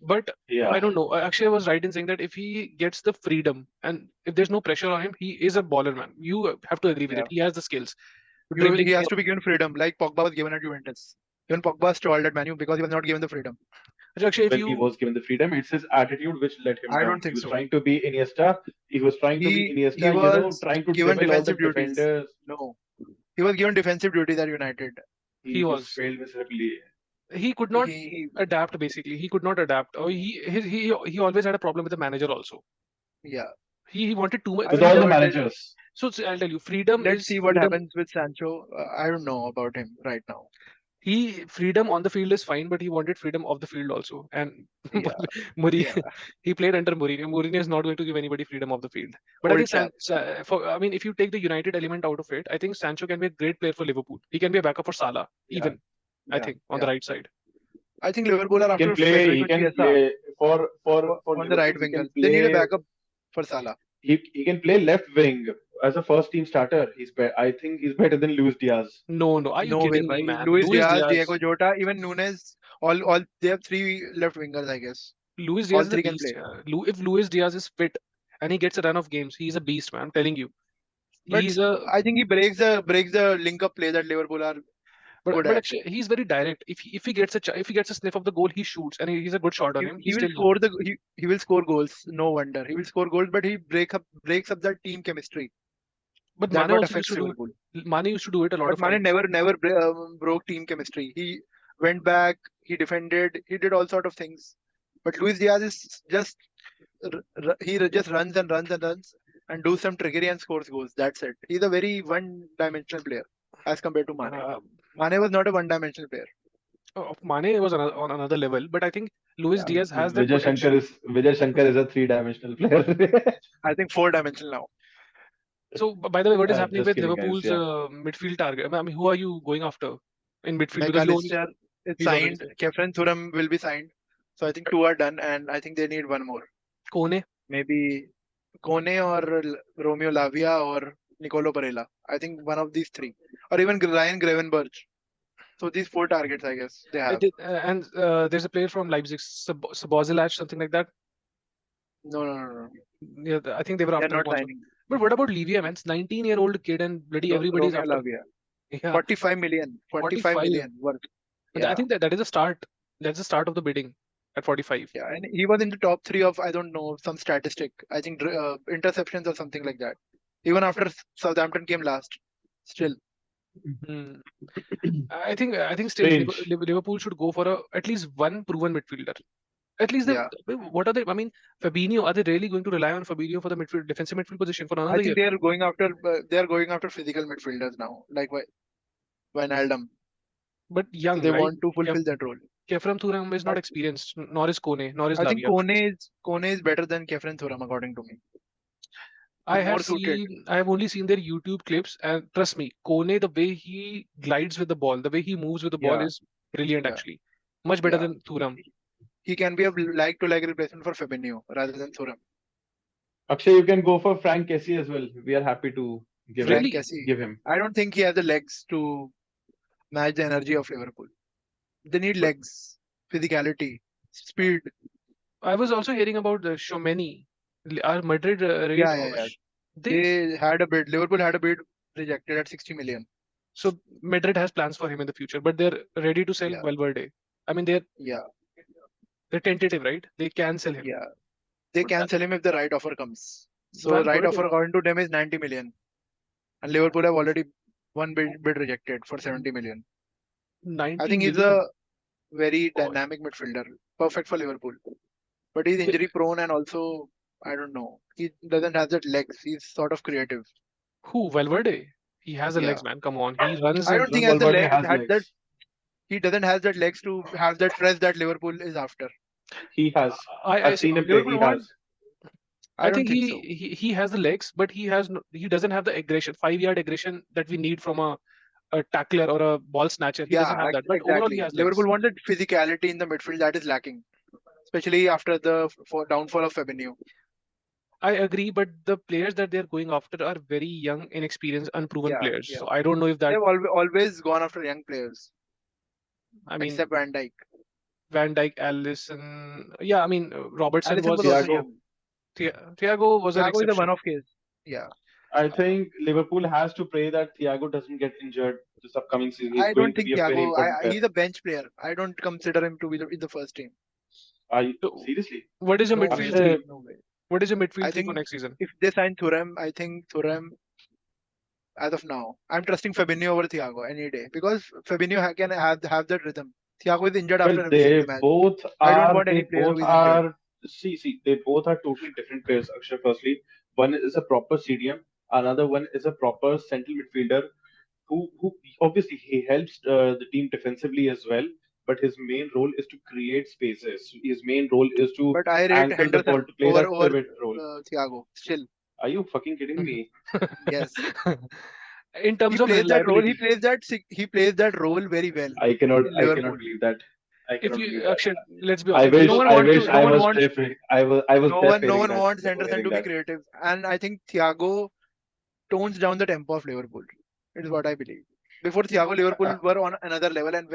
But I Yeah. don't know. Actually, I was right in saying that if he gets the freedom and if there's no pressure on him, he is a baller, man. You have to agree with Yeah. it. He has the skills. Dribbling. He has to be given freedom, like Pogba was given at Juventus. Even Pogba stalled at Man U because he was not given the freedom. Actually, if Well, he you was given the freedom. It's his attitude which let him I down. don't He think was so. trying to be Iniesta. He was trying to be He Iniesta, was trying to given dribble all the defensive duties. defenders. No, he was given defensive duties at United. He he just was failed miserably. he could not He adapt basically. He could not adapt. Or he always had a problem with the manager also. yeah. He wanted too much I With don't all know. the freedom. managers. So I'll tell you, freedom Let's is see what freedom. happens with Sancho. I don't know about him right now. Freedom on the field is fine, but he wanted freedom off the field also. And Yeah, Mourinho, yeah. he played under Mourinho. Mourinho is not going to give anybody freedom off the field. But I Old think chap. I mean, if you take the United element out of it, I think Sancho can be a great player for Liverpool. He can be a backup for Salah, Yeah, even I yeah, think on the yeah. right side. I think Liverpool are He can after play. settling He with can Chiesa play for on the right Liverpool. He winger. can They need a play. backup for Salah. He can play left wing as a first team starter. I think he's better than Luis Diaz. No, no, are you No way, kidding me, bhai. man? Luis Luis Diaz, Diaz, Diego Jota, even Nunes. All they have three left wingers, I guess. Luis All Diaz is a three can beast. play. If Luis Diaz is fit and he gets a run of games, he's a beast, man. I'm telling you, But he's a I think he breaks the link up play that Liverpool are good but at. actually he's very direct. If he gets if he gets a sniff of the goal, he shoots, and he's a good shot on him. He He's will still score he will score goals. No wonder he will score goals, but he breaks up that team chemistry. but That Mane what also used affects to do Liverpool. it. Mane used to do it a lot But of Mane times. never broke team chemistry. He went back, he defended, he did all sort of things. But Luis Diaz is just just runs and runs and runs and do some trickery and scores goals. That's it. He's a very one-dimensional player as compared to Mane. Uh, Mane was not a one-dimensional player. Mane was on another level, but I think Luis Yeah, Diaz has that potential. Vijay Shankar is a three-dimensional player. I think four-dimensional now. So, by the way, what is happening Just with kidding, guys. Liverpool's Yeah. midfield target? I mean, who are you going after in midfield? Because you only McAllister is he's already signed. signed. Kefren Thuram will be signed. So I think two are done, and I think they need one more. Kone. Maybe Kone or Romeo Lavia or Nicolo Barella. I think one of these three, or even Ryan Gravenberch. So these four targets, I guess they have. And there's a player from Leipzig, Szoboszlai, something like that. No, no, no, no. Yeah, I think they were They're after him not also. signing. But what about Lavia, man? It's 19-year-old kid and bloody everybody's Romeo after. Lavia. Yeah, 45 million. 45 45. million worth. And I Yeah. think that is a start. That's the start of the bidding at 45. Yeah. And he was in the top three of, I don't know, some statistic. I think interceptions or something like that. Even after Southampton came last. Still. Hmm. I think still Strange. Liverpool should go for at least one proven midfielder. At least Yeah. what are they? I mean, Fabinho, are they really going to rely on Fabinho for the defensive midfield position for I another think year? they are going after physical midfielders now, like Wijnaldum. But So young, they right? want to fulfill that role. Kefram Thuram is not But experienced, nor is Kone, nor is I think Lavia. Kone is better than Kefren Thuram according to me. I He's have more suited. seen, I have only seen their YouTube clips, and trust me, Kone, the way he glides with the ball, the way he moves with the ball Yeah, is brilliant, yeah, actually. Much better yeah. than Thuram. He can be a like-to-like replacement for Fabinho rather than Thuram. Akshay, you can go for Frank Kessie as well. We are happy to Frank Really? Kessie. give him. I don't think he has the legs to match the energy of Liverpool. They need But legs, physicality, speed. I was also hearing about the Tchouaméni. Are Madrid ready Yeah, to, yeah, yeah. they They had a bid. Liverpool had a bid rejected at 60 million. so Madrid has plans for him in the future, but they're ready to sell Yeah, Valverde. I mean, yeah, they're tentative, right? They can sell him. yeah. They But can sell him if the right offer comes. So right Valverde, offer according to them is 90 million. And Liverpool have already one bid rejected for 70 million. I 90 think he's million. a very God. dynamic midfielder, perfect for Liverpool. But he's They- injury prone and also I don't know. He doesn't have that legs. He's sort of creative. Who? Valverde. He has the Yeah, legs, man. Come on. He runs I and don't think Well, he has the Valverde leg has had that. legs. He doesn't have that legs to have that press that Liverpool is after. He has. I I've seen him play. Liverpool He want. has. I I don't think think so. he has the legs, but he doesn't have the aggression, 5 yard aggression that we need from a tackler or a ball snatcher. He doesn't Yeah, have that. But overall, he exactly. has legs. Liverpool want that physicality in the midfield that is lacking, especially after the downfall of Fabinho. I agree, but the players that they're going after are very young, inexperienced, unproven Yeah, players. yeah. So I don't know if that. They've always gone after young players, I mean, except Van Dijk. Van Dijk, Allison. Yeah, I mean, Robertson Alisson was was. also Thiago. young. Thiago was an Thiago is a exception. one-off case. Yeah. I think Liverpool has to pray that Thiago doesn't get injured this upcoming season. He's I don't going to think be a very Thiago. important player. He's a bench player. I don't consider him to be in the first team. Are you So, seriously? what is your No midfield way. Akshay, three? No way. What is your midfield I three for think next season? if they sign Thuram, I think Thuram, as of now, I'm trusting Fabinho over Thiago any day because Fabinho can have that rhythm. Thiago is injured well, after every single match. they Any player both who is injured. are, they both are totally different players, Akshay. Firstly, one is a proper CDM, another one is a proper central midfielder who obviously he helps the team defensively as well, but his main role is to create spaces. His main role is to But I rate anchor the ball, Henderson to play that over pivot role. Thiago. Still, Are you fucking kidding me? yes. In terms He of plays that role. reliability, He plays that role very well in I Liverpool. cannot believe that. I if cannot you believe that. Akshay, let's be honest. If you No I one was wants. I was deaf No hearing one that, wants before Henderson hearing to be that. creative, and I think Thiago tones down the tempo of Liverpool. It is what I believe. Before Thiago, Uh, Liverpool were on another level, and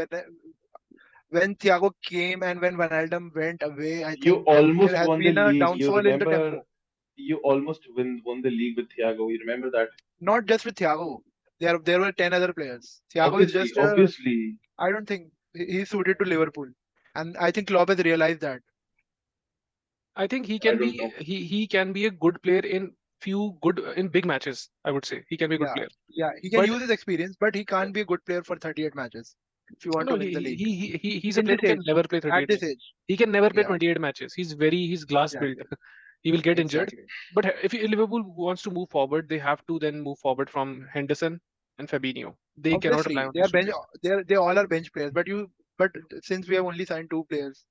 when Thiago came and when Wijnaldum went away, I you think there almost has won the been a league. You downfall in the remember? tempo. You almost won the league with Thiago. You remember that? Not just with Thiago. There were 10 other players. Thiago is Obviously, just a. obviously. I don't think he's suited to Liverpool, and I think Klopp has realized that. I think I don't know. he can be a good player in few good in big matches. I would say he can be a good Yeah, player. yeah, he can But use his experience, but he can't be a good player for 38 matches if you want no, to win the league he's a in player this who can age. never play At 38 this matches. age, He can never play yeah, 28 matches. He's glass built. exactly, He will get injured. exactly. But if Liverpool wants to move forward, they have to then move forward from Henderson and Fabinho. They cannot rely Obviously, on they these are two bench. players. They all are bench players, but But since we have only signed two players,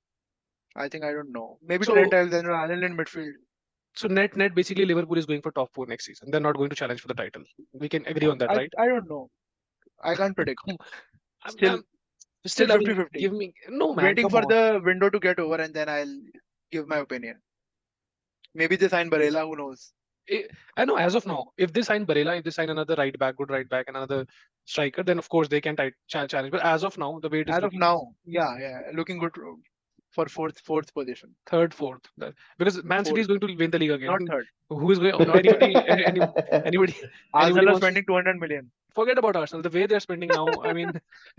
I think I don't know. Maybe Trent So Alexander-Arnold in midfield. so net basically Liverpool is going for top four next season. They're not going to challenge for the title. We can agree on that, right? I don't know. I can't predict. Still I'm still still, I mean, 50-50. give me no man. Waiting Come for on. the window to get over and then I'll give my opinion. Maybe they sign Barella, who knows? I know as of now, if they sign Barella, if they sign another right back, good right back, and another striker, then of course they can challenge. But as of now, the way it is As of looking, now, yeah, looking good for fourth position. third, fourth, because Man City Fourth, is going to win the league again. not third. Who is going? Not third. Anybody, anybody Arsenal are wants to spending 200 million. forget about Arsenal. The way they're spending now, I mean,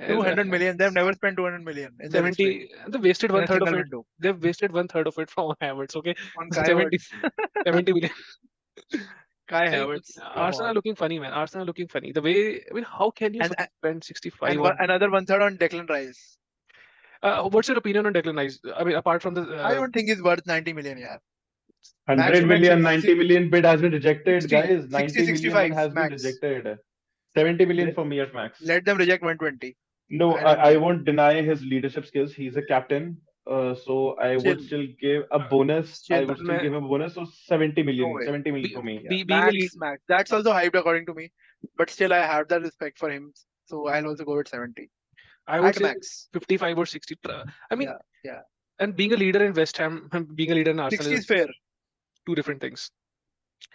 200 million. They've never spent 200 million in their history 70. They wasted in one a third of single it. window. They've wasted one third of it from Havertz. Okay, On Kai 70, Havertz. 70 million. Kai I mean, Havertz. Come Arsenal are on. looking funny, man. Arsenal are looking funny. The way, I mean, how can you And spend 65 on? another one third on Declan Rice. What's your opinion on Declan Rice? I mean, apart from the I don't think he's worth 90 million. Yeah. 100 Max million, 90 million bid has been rejected, 60, guys. 60, 90 million one 65 has been max. rejected. 70 million Let, for me at max. let them reject 120. No, I don't I care. won't deny his leadership skills. He's a captain. So I would Still, still give a bonus. I still, would still man, give a bonus of 70 no million. way. 70 million be, for me. Yeah, being a lead, max. That's also hyped according to me. But still, I have that respect for him. So I'll also go with 70 I would at say max. 55 or 60. I mean, Yeah, yeah. and being a leader in West Ham, and being a leader in 60 Arsenal is is fair. two different things.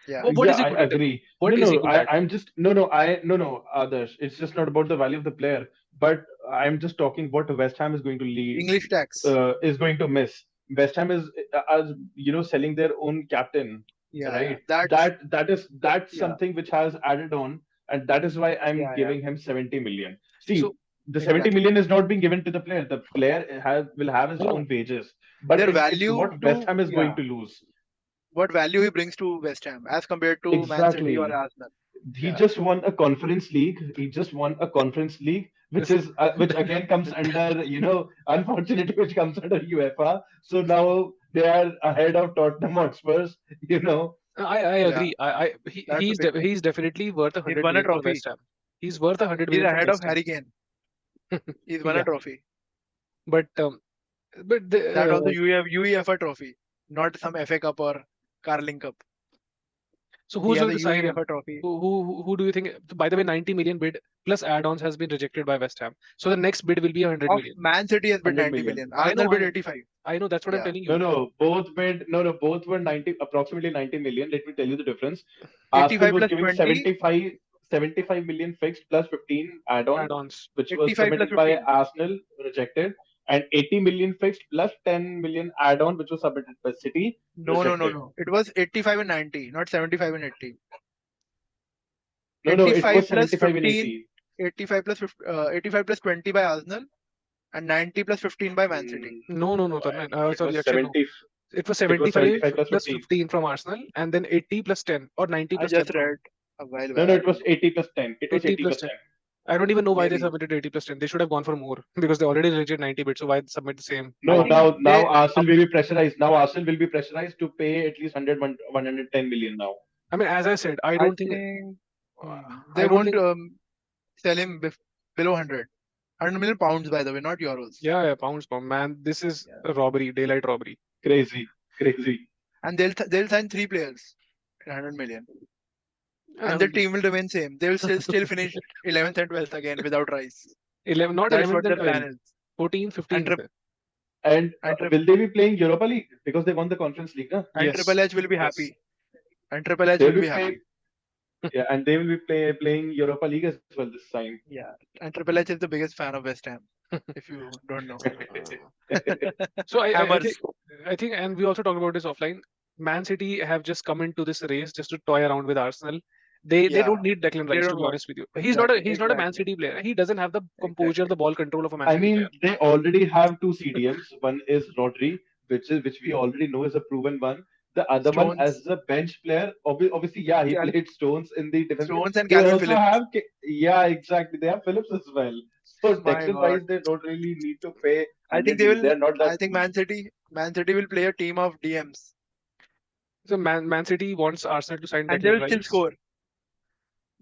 Yeah. What Yeah, is he I good at? agree. No, What is he no, good at? I'm just no, Adarsh. It's just not about the value of the player, but I'm just talking what West Ham is going to lead, English tax. is going to miss. West Ham is, as selling their own captain, Yeah. right? That's That's yeah, something which has added on, and that is why I'm yeah. giving him 70 million. See, So the 70 Exactly. million is not being given to the player. The player will have his I know. own wages, but Their it's value what West to Ham is going yeah, to lose. what value he brings to West Ham as compared to Man City or Exactly. Arsenal. He Yeah. just won a conference league. He just won a conference league, which This, is which again comes under unfortunately which comes under UEFA. So now they are ahead of Tottenham Hotspurs. You know, I Yeah. agree. That's a big thing. He's definitely worth He's 100 won a million for trophy. West Ham. He's worth 100 He's million for ahead of West Ham. Harry Kane. He's won a Yeah, trophy. but That also the, UEFA trophy, not some FA Cup or Carling Cup. so He who's has going a to sign him? UEFA trophy Who do you think? By the way, 90 million bid plus add-ons has been rejected by West Ham. So the next bid will be 100 of million. Man City has bid 100 90 million. million. Arsenal bid 85. I know. That's what I'm Yeah. telling No, you. no, both were 90, approximately 90 million. Let me tell you the difference. Arsenal 85 was plus giving 20, 75 million fixed plus 15 add-on, Add-ons. which was 85 plus submitted by 15. Arsenal, rejected, and 80 million fixed plus 10 million add-on, which was submitted by City, rejected. No. It was 85 and 90, not 75 and 80. No, it 85 was plus 75 and 15, 80. 85 plus 20 by Arsenal and 90 plus 15 by Man City. No, Tanmay. It Sorry, was Akshay, no. 70. It was It was 75 75 plus plus 15. 15 from Arsenal, and then 80 plus 10 or 90 I plus 10 just from read a while No, back. I it was don't know. 80 plus 10. It was 80 80 plus plus 10. 10. I don't even know why they Maybe. submitted 80 plus 10. They should have gone for more because they already rejected 90 bits. So why submit the same I No, amount? think now Arsenal will be pressurized. Now Arsenal will be pressurized to pay at least 110 million now. I mean, as I said, I think they I don't won't think, sell him below 100. 100 million pounds, by the way, not euros. yeah, pound. Man, this is Yeah. a robbery, daylight robbery. Crazy, crazy. And they'll sign three players at 100 million. And their Um, team will remain same. They will still finish 11th and 12th again without Rice. 11, not That's 11th what and their plan 12th, is. 14, And 15th. tri- And and, tri- will they be playing Europa League because they won the Conference League? Huh? and Yes, Triple H will be yes. happy. And Triple H They'll will be be playing, happy. yeah, and they will be playing Europa League as well this time. Yeah. And Triple H is the biggest fan of West Ham, if you don't know. So Hammers. I think, and we also talked about this offline. Man City have just come into this race just to toy around with Arsenal. They Yeah. don't need Declan They Rice, to don't be want. honest with you. Exactly. He's not a Man Exactly. City player. He doesn't have the composure, Exactly. the ball control of a Man I City player. mean, they already have two CDMs. One is Rodri, which we already know is a proven one. The other one Stones. as a bench player, obviously, yeah, he Cal- played Stones in the defense. Stones and They Calvin also Phillips. have, yeah, exactly. They have Phillips as well. So My Declan God. Rice, they don't really need to pay I think 100 they million. will. They're not that I think good. Man City will play a team of DMs, So Man City wants Arsenal to sign and they Declan will still Rice. score.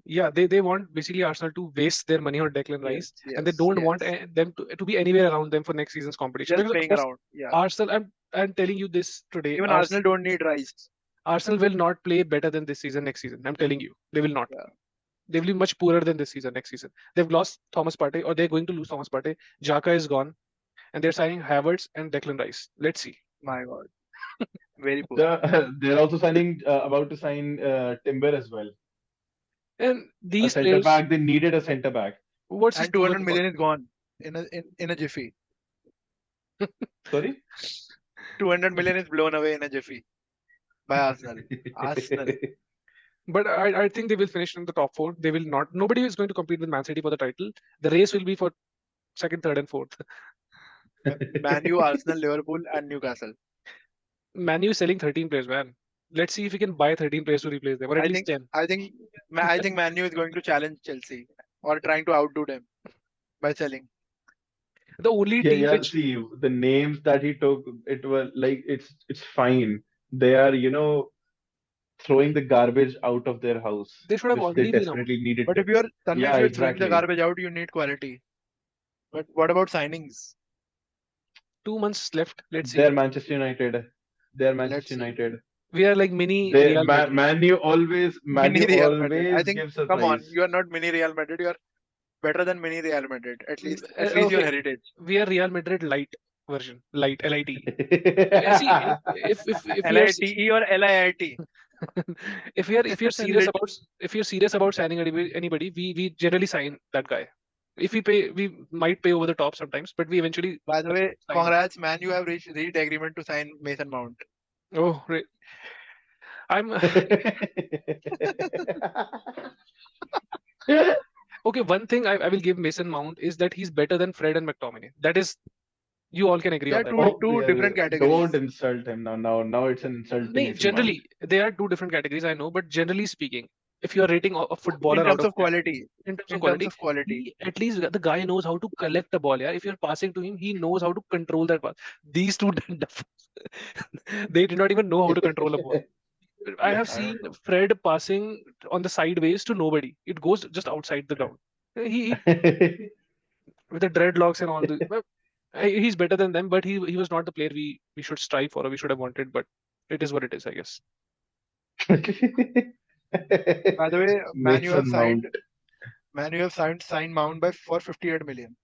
Yeah, they want basically Arsenal to waste their money on Declan Yes, Rice, and they yes, don't want yes. them to be anywhere around them for next season's competition. Just Because of playing course, around. Yeah. Arsenal, I'm telling you this today, Even Arsenal don't need Rice. Arsenal will not play better than this season next season. I'm telling you, they will not. Yeah. They will be much poorer than this season next season. They've lost Thomas Partey, or they're going to lose Thomas Partey. Xhaka is gone, and they're signing Havertz and Declan Rice. Let's see. My God. Very poor. They're also signing, about to sign Timber as well. And A these centre players, back. They needed a centre back. what's his And net 200 worth about? million is gone in a jiffy. Sorry. 200 million is blown away in a jiffy by Arsenal. Arsenal. But I think they will finish in the top four. They will not. Nobody is going to compete with Man City for the title. The race will be for second, third, and fourth. Man U, Arsenal, Liverpool, and Newcastle. Man U is selling 13 players, man. Let's see if we can buy 13 players to replace them, or at I least think 10. I think I think Man U is going to challenge Chelsea or trying to outdo them by selling. The only Yeah, team yeah. which See, the names that he took, it was like it's fine. They are, throwing the garbage out of their house, they should have which they already been out. desperately needed. But if you're Tanvi, Yeah, if you're throwing the exactly. garbage out, you need quality. But what about signings? 2 months left. Let's see. They're Manchester United. They're Let's Manchester see. United. We are like mini They Real Madrid. Man Mini U Real Madrid. I always think, give come on, surprise. you are not mini Real Madrid. You are better than mini Real Madrid. At least your Okay, heritage. we are Real Madrid light version, light LIT. See, if we are LITE or LIIT. serious Lit. about signing anybody, we generally sign that guy. If we pay, we might pay over the top sometimes, but we eventually By the way, sign him. congrats, man. You have reached agreement to sign Mason Mount. Oh, I'm okay. One thing I will give Mason Mount is that he's better than Fred and McTominay. That is, you all can agree They on are that, two right? Oh, two different don't categories. insult him now. Now it's an insult to No, Mason Mount. generally they are two different categories. I know, but generally speaking, if you are rating a In footballer out terms of of 10 quality. in terms of In terms quality, of quality. he at least the guy knows how to collect a ball. Yeah, if you're passing to him, he knows how to control that ball. These two, they did not even know how to control a ball. I Yes, have I seen don't know. Fred passing on the sideways to nobody. It goes just outside the ground. He with the dreadlocks and all the. Well, he's better than them, but he was not the player we should strive for or we should have wanted. But it is what it is, I guess. By the way, Mason Mount. Man, you have signed Mount by for 58 million,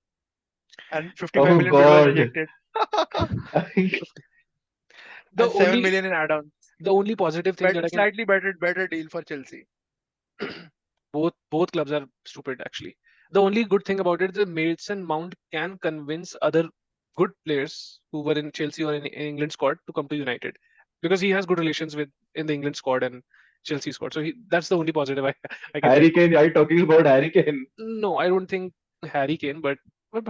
and 55 Oh million bid was God. rejected, The and 7 only million in add-ons. the only positive thing that I can Slightly better deal for Chelsea. both clubs are stupid actually. The only good thing about it is that Mason Mount can convince other good players who were in Chelsea or in England squad to come to United because he has good relations with in the England squad and Chelsea squad. So that's the only positive I can Harry get. Kane. Are you talking about Harry Kane? No, I don't think Harry Kane, but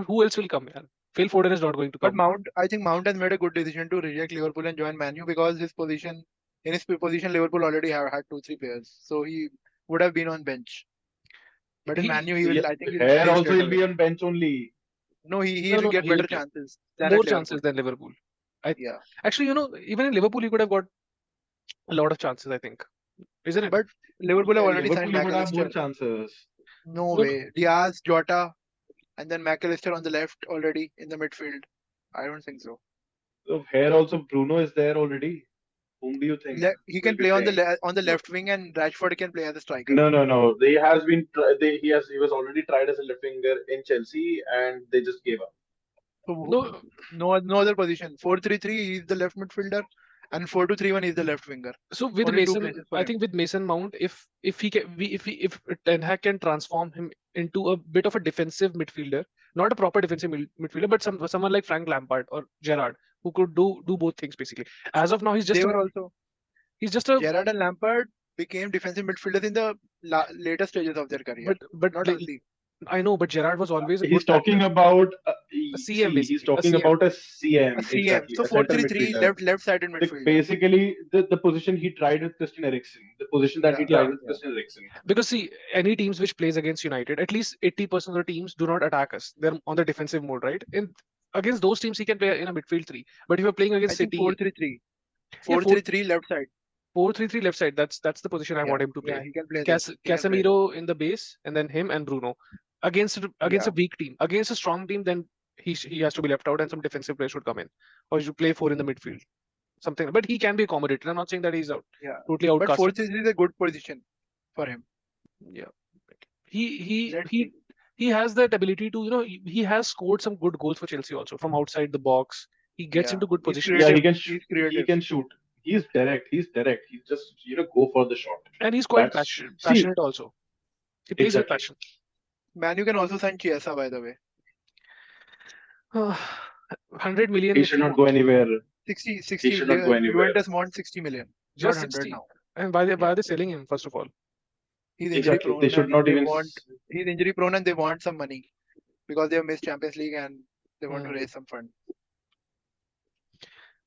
who else will come here? Phil Foden is not going to But come. I think Mount has made a good decision to reject Liverpool and join Man U because in his position, Liverpool already have had 2 3 players, so he would have been on bench. But in Man He U, Yeah. I think he will Here play also straight he'll away. be on bench only. No, he no will no no get he'll better play chances than more at chances Liverpool. than Liverpool. I Yeah, actually even in Liverpool he could have got a lot of chances. I think, isn't it? but Liverpool have Yeah, already signed Liverpool he would have more McAllister. chances. No No, no. way. Diaz, Jota, and then McAllister on the left already in the midfield. I don't think so. So here also Bruno is there already. Whom do you think He will can be play on playing? on the No, left wing, and Rashford can play as a striker. No. He was already tried as a left winger in Chelsea, and they just gave up. So no. no other position. 4-3-3, he's the left midfielder, and 4-2-3-1, he's the left winger. So with Only two Mason, places for I him. think with Mason Mount, if he can, if Ten Hag can transform him into a bit of a defensive midfielder, not a proper defensive midfielder, but someone like Frank Lampard or Gerrard who could do both things basically. As of now, They were also he's just a Gerrard and Lampard became defensive midfielders in the later stages of their career, but not like, early. I know, but Gerrard was always a He's good talking tackler, about a CM see, he's basically, a talking CM. about a A CM, CM. exactly, So a center 4-3-3, midfielder. left-sided midfielder. Basically, the position he tried with Christian Eriksen, the position that he Yeah, Yeah, tried with yeah. Christian Eriksen. because see, any teams which plays against United, at least 80% of the teams do not attack us. They're on the defensive mode, right? And against those teams, he can play in a midfield three. But if you're playing I against think City, 4-3-3. yeah, 4 4-3-3 left side. 4-3-3 left side. That's the position I Yeah, want him to yeah, play. he can play this. He can play this. Casemiro in the base, and then him and Bruno against Yeah, a weak team. Against a strong team, then he has to be left out, and some defensive players should come in, or you should play four in the midfield, something. But he can be accommodated. I'm not saying that he's out yeah. totally But outcasted. 4-3-3 is a good position for him. Yeah, he he Let's he see. he has that ability to he has scored some good goals for Chelsea also from outside the box. He gets Yeah, into good he's Yeah, positions, creative. He's he creative. can shoot. He's direct. He's direct. He just go for the shot. and he's quite That's see passionate also. He plays with exactly. passion. Man, you can also sign Chiesa, by the way. 100 million He if should you not go want. anywhere. 60, He 60. should not go anywhere. Juventus want 60 million, not Just 100 60. now. And why Yeah, are they selling him, first of all? he's injury Exactly. They prone, should and not they even. want he's injury prone, and they want some money because they have missed Champions League and they want to Hmm. raise some funds.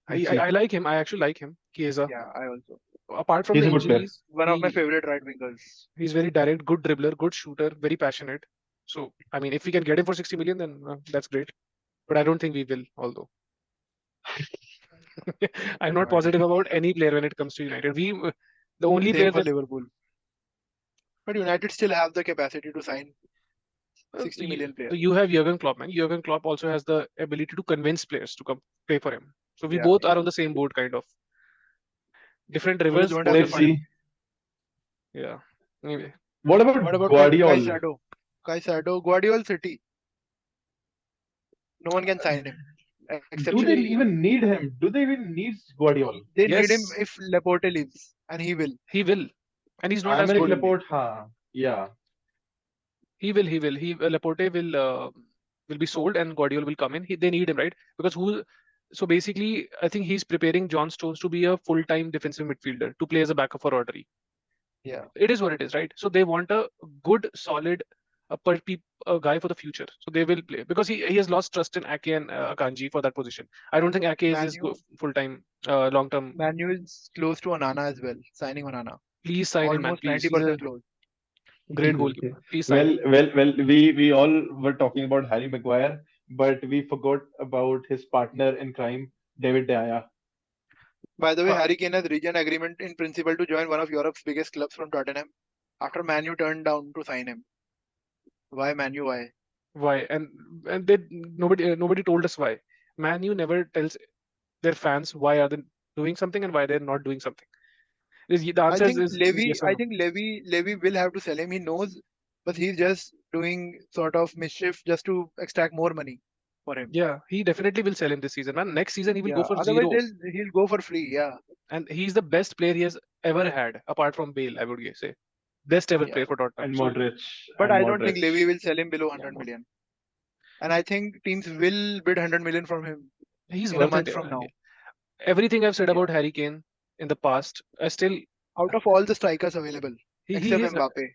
Let's I see. like him. I actually like him, Chiesa. Yeah, I also Apart from He's the a good player. injuries, one of my favorite right wingers. he's very direct, good dribbler, good shooter, very passionate. So, I mean, if we can get him for 60 million, then that's great. But I don't think we will, although. I'm not Why? positive about any player when it comes to United. The only Same player for that Liverpool. But United still have the capacity to sign 60 you, million player. you have Jurgen Klopp, man. Jurgen Klopp also has the ability to convince players to come play for him. So we Yeah, both are yeah. on the same boat, kind of. Different We just rivers, don't have both the Let's different. fund. see. Yeah. Anyway, What about What about Guardiola? Caicedo? Caicedo, Guardiola City. No one can sign him except Do they City. even need him? Do they even need Guardiola? They need him yes, if Laporte leaves, and he will. he will, and he's not as Americ good. Laporte, ha. Yeah. He will. He will. Laporte will be sold, and Guardiola will come in. They need him, right? Because who? So basically, I think he's preparing John Stones to be a full-time defensive midfielder to play as a backup for Rodri. Yeah. It is what it is, right? So they want a good, solid, a guy for the future. So they will play because he has lost trust in Ake and Akanji for that position. I don't think Ake is his Manu, full-time, long-term. Manu is close to Onana as well. Signing Onana. Please sign him, man. Almost Please. He's a 90% close. great goalkeeper. Please sign Well, him. we all were talking about Harry Maguire, but we forgot about his partner in crime, David De Gea. By the way, Uh, Harry Kane has reached an agreement in principle to join one of Europe's biggest clubs from Tottenham after Manu turned down to sign him. Why Manu? Why? Why? And they nobody told us why. Man, you never tells their fans why are they doing something and why they're not doing something. The I answer think is Levy. yes or I no. think Levy will have to sell him. He knows, but he's just doing sort of mischief just to extract more money for him. Yeah, he definitely will sell him this season, man. Next season he will go Yeah. for Otherwise, zero, he'll go for free. Yeah. and he's the best player he has ever had, apart from Bale. I would say best ever Yeah. player for Tottenham. And So Modric. But And I don't Modric. think Levy will sell him below yeah, 100 million. And I think teams will bid 100 million from him he's in a worth it. month from now. Everything I've said Yeah. about Harry Kane in the past, I still Out of all the strikers available, he except is Mbappe,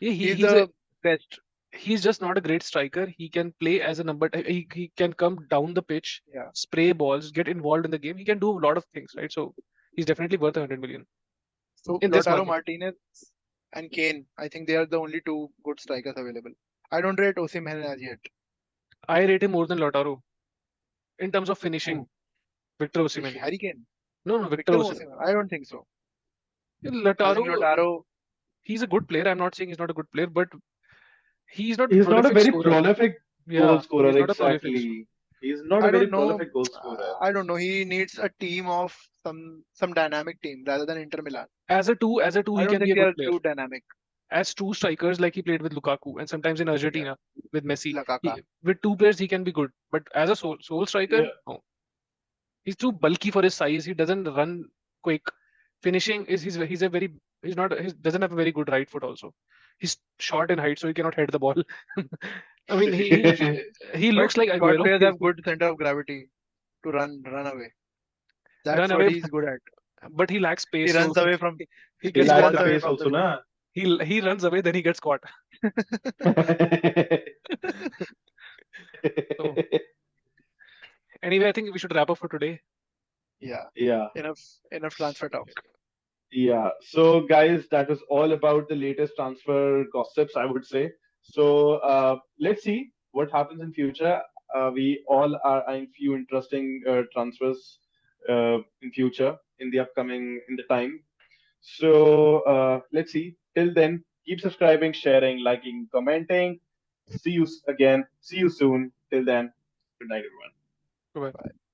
he's he's a the best. he's just not a great striker. He can play as a number. He can come down the pitch, Yeah. spray balls, get involved in the game. He can do a lot of things, right? So he's definitely worth 100 million So in this Lautaro market. Martinez and Kane, I think they are the only two good strikers available. I don't rate Osimhen as yet. I rate him more than Lautaro in terms of finishing. Who? Victor Which Osimhen. Harry Kane? No, no, Victor Victor Osimhen. Osimhen? I don't think so. I think Lautaro, Lautaro. he's a good player. I'm not saying he's not a good player, but he's not He's not a prolific very scorer. prolific goal Yeah, scorer, he's not a prolific scorer. exactly. He's not a I very don't know. prolific goal scorer. I don't know. He needs a team of some dynamic team rather than Inter Milan. As a two, I he don't can be think a they good are player. too dynamic. As two strikers, like he played with Lukaku and sometimes in Yeah. Argentina with Messi. Lakaka. With two players, he can be good. But as a sole striker, Yeah. no. He's too bulky for his size. He doesn't run quick. Finishing is he's a very he's not he doesn't have a very good right foot also. He's short in height, so he cannot head the ball. I mean, he But looks like short Aguero. players have good center of gravity to run away. That's Run what away, he's good at. but he lacks He pace, so runs away from. he He gets He lacks caught. runs the away pace from the also, goal. na? He runs away, then he gets caught. So anyway, I think we should wrap up for today. Yeah. Yeah. Enough transfer talk. Yeah. So, guys, that was all about the latest transfer gossips, I would say. So, let's see what happens in future. We all are eyeing few interesting transfers in future in the upcoming in the time. So let's see. Till then, keep subscribing, sharing, liking, commenting. See you again. See you soon. Till then, good night, everyone. Bye. Bye.